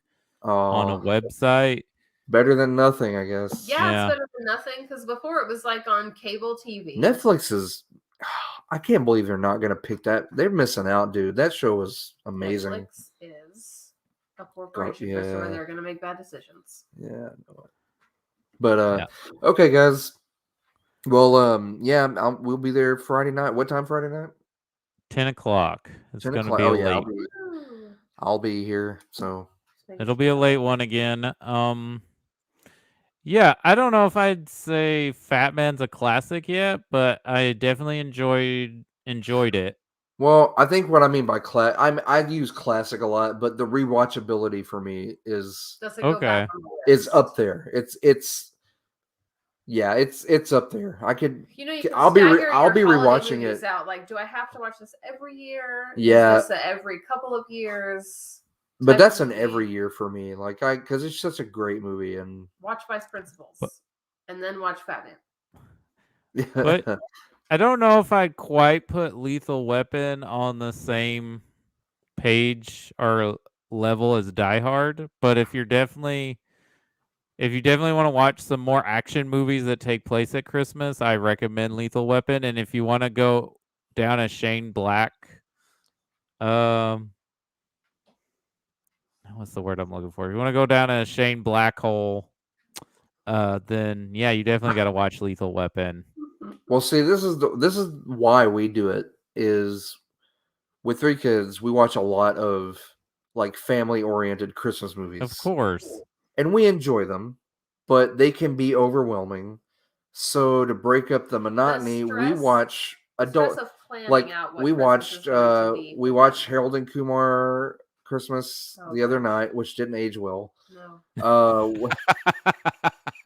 on a Oh, website. better than nothing, I guess. Yeah, it's Yeah. better than nothing because before it was like on cable TV. Netflix is. I can't believe they're not going to pick that. They're missing out, dude. That show was amazing. Netflix is a corporation, Christopher. yeah. They're going to make bad decisions. Yeah. I know it. But Yeah. okay, guys. Well, yeah, we'll be there Friday night. What time Friday night? 10:00. It's 10 gonna o'clock. be Oh a yeah, late. I'll be here. So It'll be a late one again. Yeah, I don't know if I'd say Fat Man's a classic yet, but I definitely enjoyed it. well, I think what I mean by I use classic a lot, but the rewatchability for me is Does it go back Okay. on the list? up there. It's up there. I could. You know, you can I'll be stagger I'll your be holiday rewatching movies it. out. Like, do I have to watch this every year? Yeah. Is this a every couple of years? But type that's of an every movie? year for me. Like because it's such a great movie and Watch Vice Principals, But- and then watch Fat Man. But I don't know if I'd quite put Lethal Weapon on the same page or level as Die Hard, but if you definitely want to watch some more action movies that take place at Christmas, I recommend Lethal Weapon. And if you want to go down a Shane Black, what's the word I'm looking for? If you want to go down a Shane Black hole, then yeah, you definitely got to watch Lethal Weapon. well, see, this is why we do it. Is with 3 kids, we watch a lot of like family oriented Christmas movies. Of course. And we enjoy them, but they can be overwhelming. So to break up the monotony, we stress- watch adult Stress of planning like out what we Christmas watched is going to be. we watched Harold and Kumar Christmas Oh, the other gosh. night, which didn't age well. No.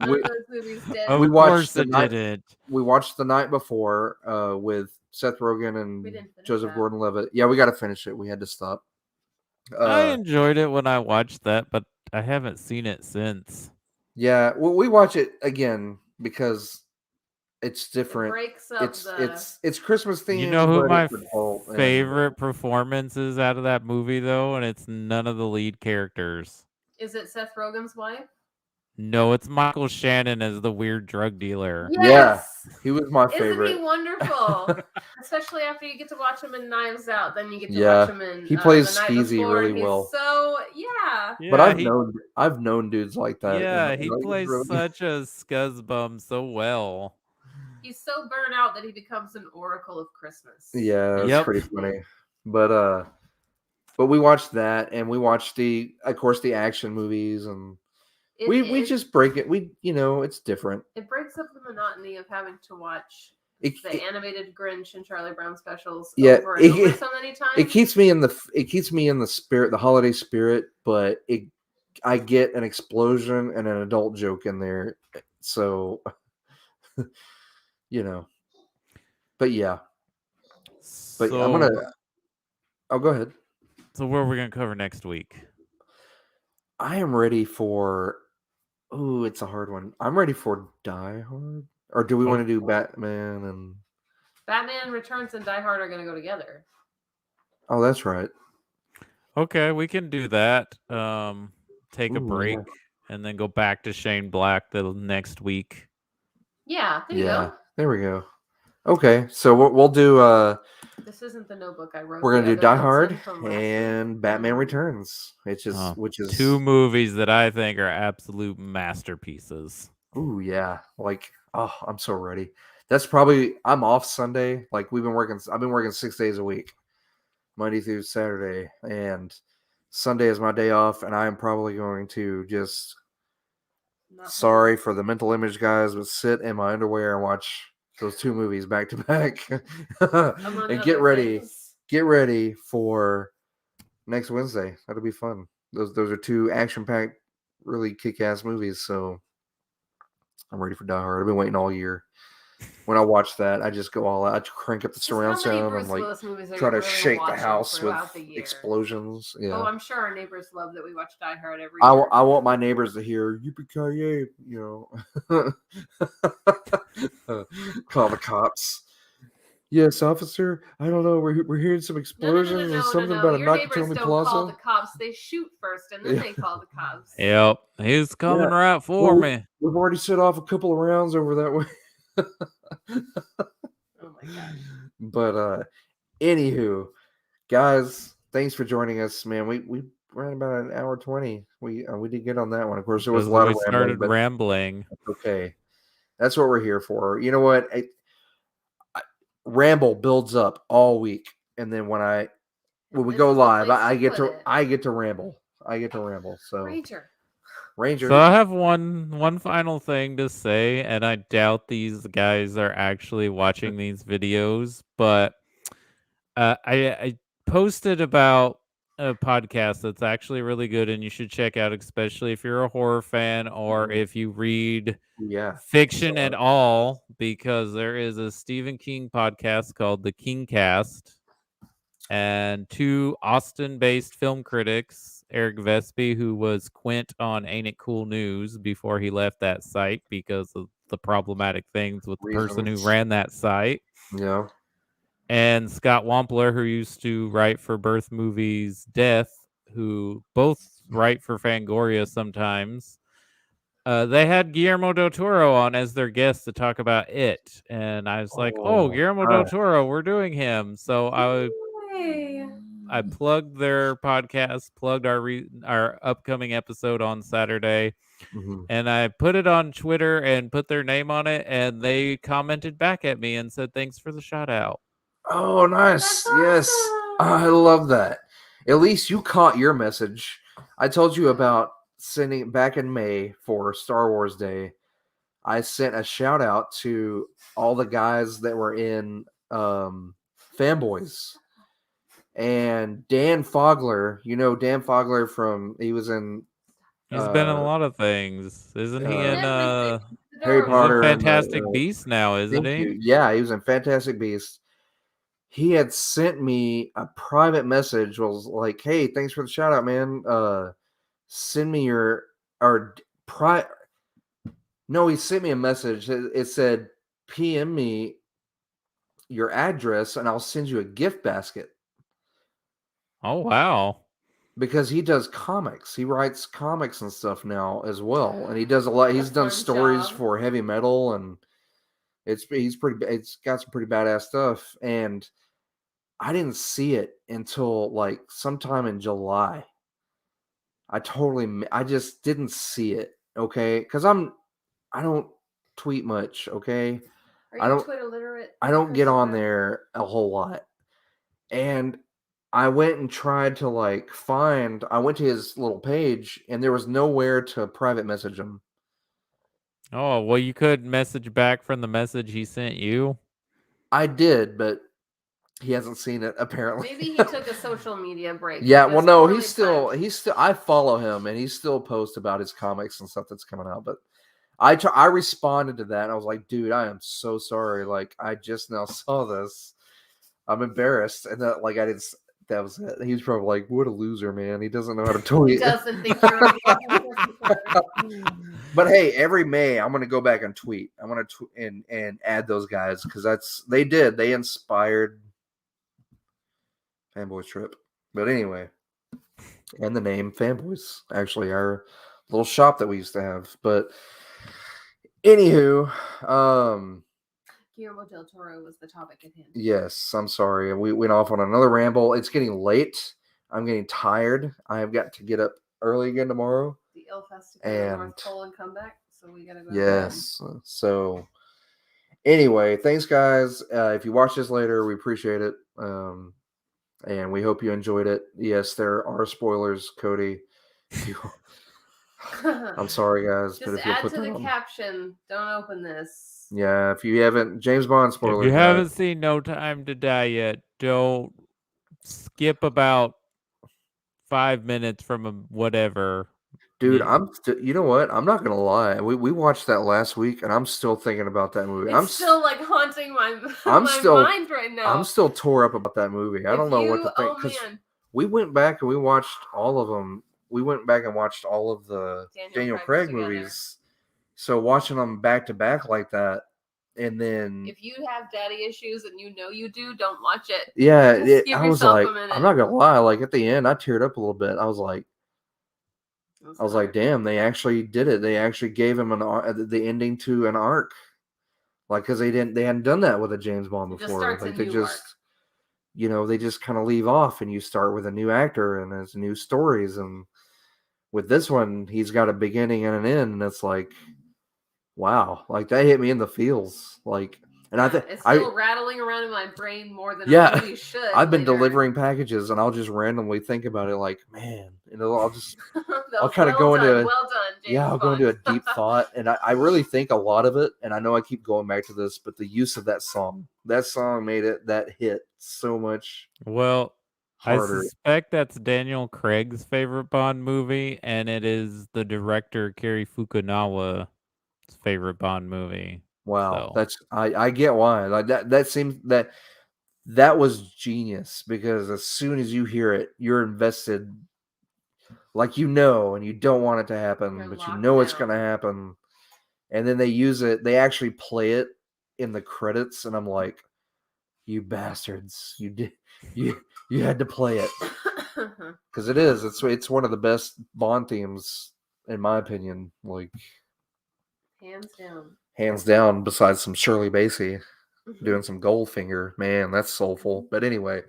We, None of those movies did. Of we watched course the it night didn't. we watched the night before with Seth Rogen We and didn't finish Joseph that. Gordon-Levitt. Yeah, we got to finish it. We had to stop. I enjoyed it when I watched that, but I haven't seen it since. Yeah, well, we watch it again because it's It different. breaks up It's Christmas themed. You know who but my it's adult and- favorite performance is out of that movie, though, and it's none of the lead characters. Is it Seth Rogen's wife? No, it's Michael Shannon as the weird drug dealer. Yes. He was my Isn't favorite. he wonderful? Especially after you get to watch him in Knives Out, then you get to Yeah, watch him in. he plays The Night skeezy Before, really and he's well. So yeah. Yeah, But I've known dudes like that. Yeah, he Like, plays really- such a scuzzbum so well. He's so burnt out that he becomes an oracle of Christmas. Yeah, it's Yep. pretty funny. But we watched that, and we watched of course, the action movies, and we just break it. It's different. It breaks up the monotony of having to watch It, the animated Grinch and Charlie Brown specials Yeah, over and over so many times. it keeps me in the spirit, the holiday spirit, but I get an explosion and an adult joke in there, so But yeah, but So, I'm gonna. Oh, go ahead. So what are we gonna cover next week? I am ready for. Oh, it's a hard one. I'm ready for Die Hard, or do we want to do Batman and? Batman Returns and Die Hard are going to go together. Oh, that's right. Okay, we can do that. Take a Ooh, break yeah. and then go back to Shane Black the next week. Yeah, there you go. There we go. Okay, so we'll do. This isn't the notebook I wrote. We're gonna the do Die other Hard notes in from last and week. Batman Returns, which is 2 movies that I think are absolute masterpieces. Ooh, yeah. Like, oh, I'm so ready. That's probably I'm off Sunday. Like I've been working 6 days a week, Monday through Saturday, and Sunday is my day off, and I am probably going to just sorry for the mental image, guys, but sit in my underwear and watch those 2 movies back to back. And get ready for next Wednesday. That'll be fun. Those are 2 action-packed, really kick-ass movies. So I'm ready for Die Hard. I've been waiting all year. When I watch that, I just go all out. I crank up the surround How many sound Bruce and like Willis movies are try you to really shake the watching house with throughout the year? explosions. Yeah. Oh, I'm sure our neighbors love that we watch Die Hard every I year. want my neighbors to hear yippee-ki-yay, you know. Call the cops. Yes, officer. I don't know. We're hearing some explosions and something about a Your neighbors Nakatomi don't call the Plaza. cops. They shoot first and then Yeah. they call the cops. Yep, he's coming Yeah. right for Well, me. we've already set off a couple of rounds over that way. Oh my gosh. But anywho, guys, thanks for joining us, man. We ran about an hour 20. We did get on that one. Of course, there was a lot We of rambling, started but rambling. okay. That's what we're here for. You know what? Ramble builds up all week, and then when we This go is the live, place I get put to it. I get to ramble. I get to ramble. So Ranger. So I have one final thing to say, and I doubt these guys are actually watching these videos, but I posted about a podcast that's actually really good, and you should check out, especially if you're a horror fan or if you read Yeah. fiction at all, because there is a Stephen King podcast called The King Cast, and two Austin-based film critics, Eric Vespi, who was Quint on Ain't It Cool News before he left that site because of the problematic things with the person who Reasons. ran that site, Yeah. and Scott Wampler, who used to write for Birth Movies Death, who both write for Fangoria sometimes. They had Guillermo del Toro on as their guest to talk about it, and I was like, "Oh, Guillermo del Toro, we're doing him." So I plugged their podcast, plugged our upcoming episode on Saturday, and I put it on Twitter and put their name on it, and they commented back at me and said, "Thanks for the shout out." Oh, nice. Yes. I love that. At least you caught your message. I told you about sending back in May for Star Wars Day. I sent a shout out to all the guys that were in Fanboys. And Dan Fogler, Dan Fogler he was in He's been in a lot of things, isn't he? In Harry he's in Potter and Fantastic Beasts now, isn't thank he? you. Yeah, he was in Fantastic Beasts. He had sent me a private message. Was like, "Hey, thanks for the shout out, man. Send me your or No, he sent me a message. It said, PM me your address, and I'll send you a gift basket." Oh wow! Because he does comics. He writes comics and stuff now as well, and he does a lot. He's done stories for heavy metal, and it's got some pretty badass stuff. And I didn't see it until like sometime in July. I just didn't see it. Okay, because I don't tweet much. Okay, Are you Twitter literate? I don't get on there a whole lot, and I went and tried to I went to his little page, and there was nowhere to private message him. Oh, well, you could message back from the message he sent you. I did, but he hasn't seen it apparently. Maybe he took a social media break. Yeah, well, no, he's still. I follow him, and he still posts about his comics and stuff that's coming out. But I responded to that, and I was like, "Dude, I am so sorry. Like, I just now saw this. I'm embarrassed." And that, I didn't. That was it. He was probably like, "What a loser, man. He doesn't know how to tweet." He doesn't think you're But hey, every May I'm gonna go back and tweet. I'm gonna and add those guys because they inspired Fanboys Trip. But anyway, and the name Fanboys, actually our little shop that we used to have. But anywho, Guillermo del Toro was the topic at hand. yes, I'm sorry. We went off on another ramble. It's getting late. I'm getting tired. I have got to get up early again tomorrow. The Ill Festival and North Pole and come back. So we gotta go. Yes. So anyway, thanks guys. If you watch this later, we appreciate it. And we hope you enjoyed it. Yes, there are spoilers, Cody. I'm sorry, guys. Just but add to the caption. Don't open this. Yeah, if you haven't, James Bond spoilers. If you haven't seen No Time to Die yet, don't skip about 5 minutes from whatever. Dude, You- you know what? I'm not gonna lie. We watched that last week, and I'm still thinking about that movie. It's still like haunting my I'm my still- mind right now. I'm still tore up about that movie. I don't know what to think Oh because man, we went back and we watched all of them. We went back and watched all of the Daniel Craig together. movies. So watching them back to back like that, and then If you have daddy issues and you know you do, don't watch it. yeah, Just give I was yourself like, a minute. I'm not gonna lie. Like at the end, I teared up a little bit. I was like, damn, they actually did it. They actually gave him the ending to an arc, like because they hadn't done that with a James Bond It just before. starts Like a they new just, arc. you know, they just kind of leave off, and you start with a new actor and his new stories. And with this one, he's got a beginning and an end, and it's like, wow, like that hit me in the feels, like. And I think it's still rattling around in my brain more than Yeah, a movie should. I've been later. delivering packages, and I'll just randomly think about it, like, man, you know, I'll kind of well go into done, well done, James I'll go Bond. into a deep thought, and I really think a lot of it, and I know I keep going back to this, but the use of that song made that hit so much Well, I harder. suspect that's Daniel Craig's favorite Bond movie, and it is the director Cary Fukunawa's favorite Bond movie. Wow, So. that's I get why. Like that seems that was genius, because as soon as you hear it, you're invested, like, you know, and you don't want it to happen, You're but you locked know it's down. going to happen. And then they actually play it in the credits, and I'm like, you bastards, you had to play it, because it's one of the best Bond themes in my opinion, like hands down, besides some Shirley Bassey doing some Goldfinger. Man, that's soulful. But anyway,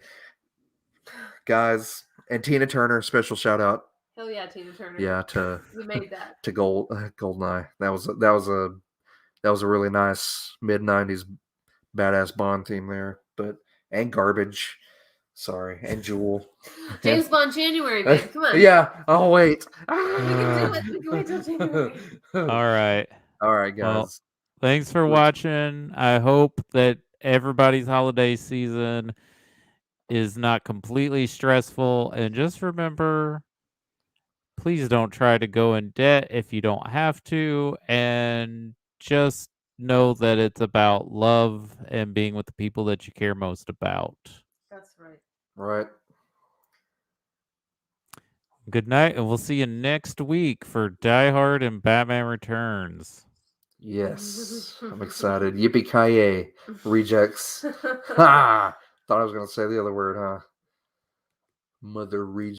guys, and Tina Turner, special shout out. Hell yeah, Tina Turner. Yeah, to we made that to Goldeneye. That was a really nice mid-90s badass Bond theme there. But and Garbage, sorry, and Jewel. James Bond January, babe. Come on. Yeah, I'll wait. We can do it. We can wait till January. All right, guys. Well, thanks for watching. I hope that everybody's holiday season is not completely stressful. And just remember, please don't try to go in debt if you don't have to. And just know that it's about love and being with the people that you care most about. That's right. Right. Good night, and we'll see you next week for Die Hard and Batman Returns. Yes, I'm excited. Yippee-ki-yay, rejects. Ha! Thought I was going to say the other word, huh? Mother rejects.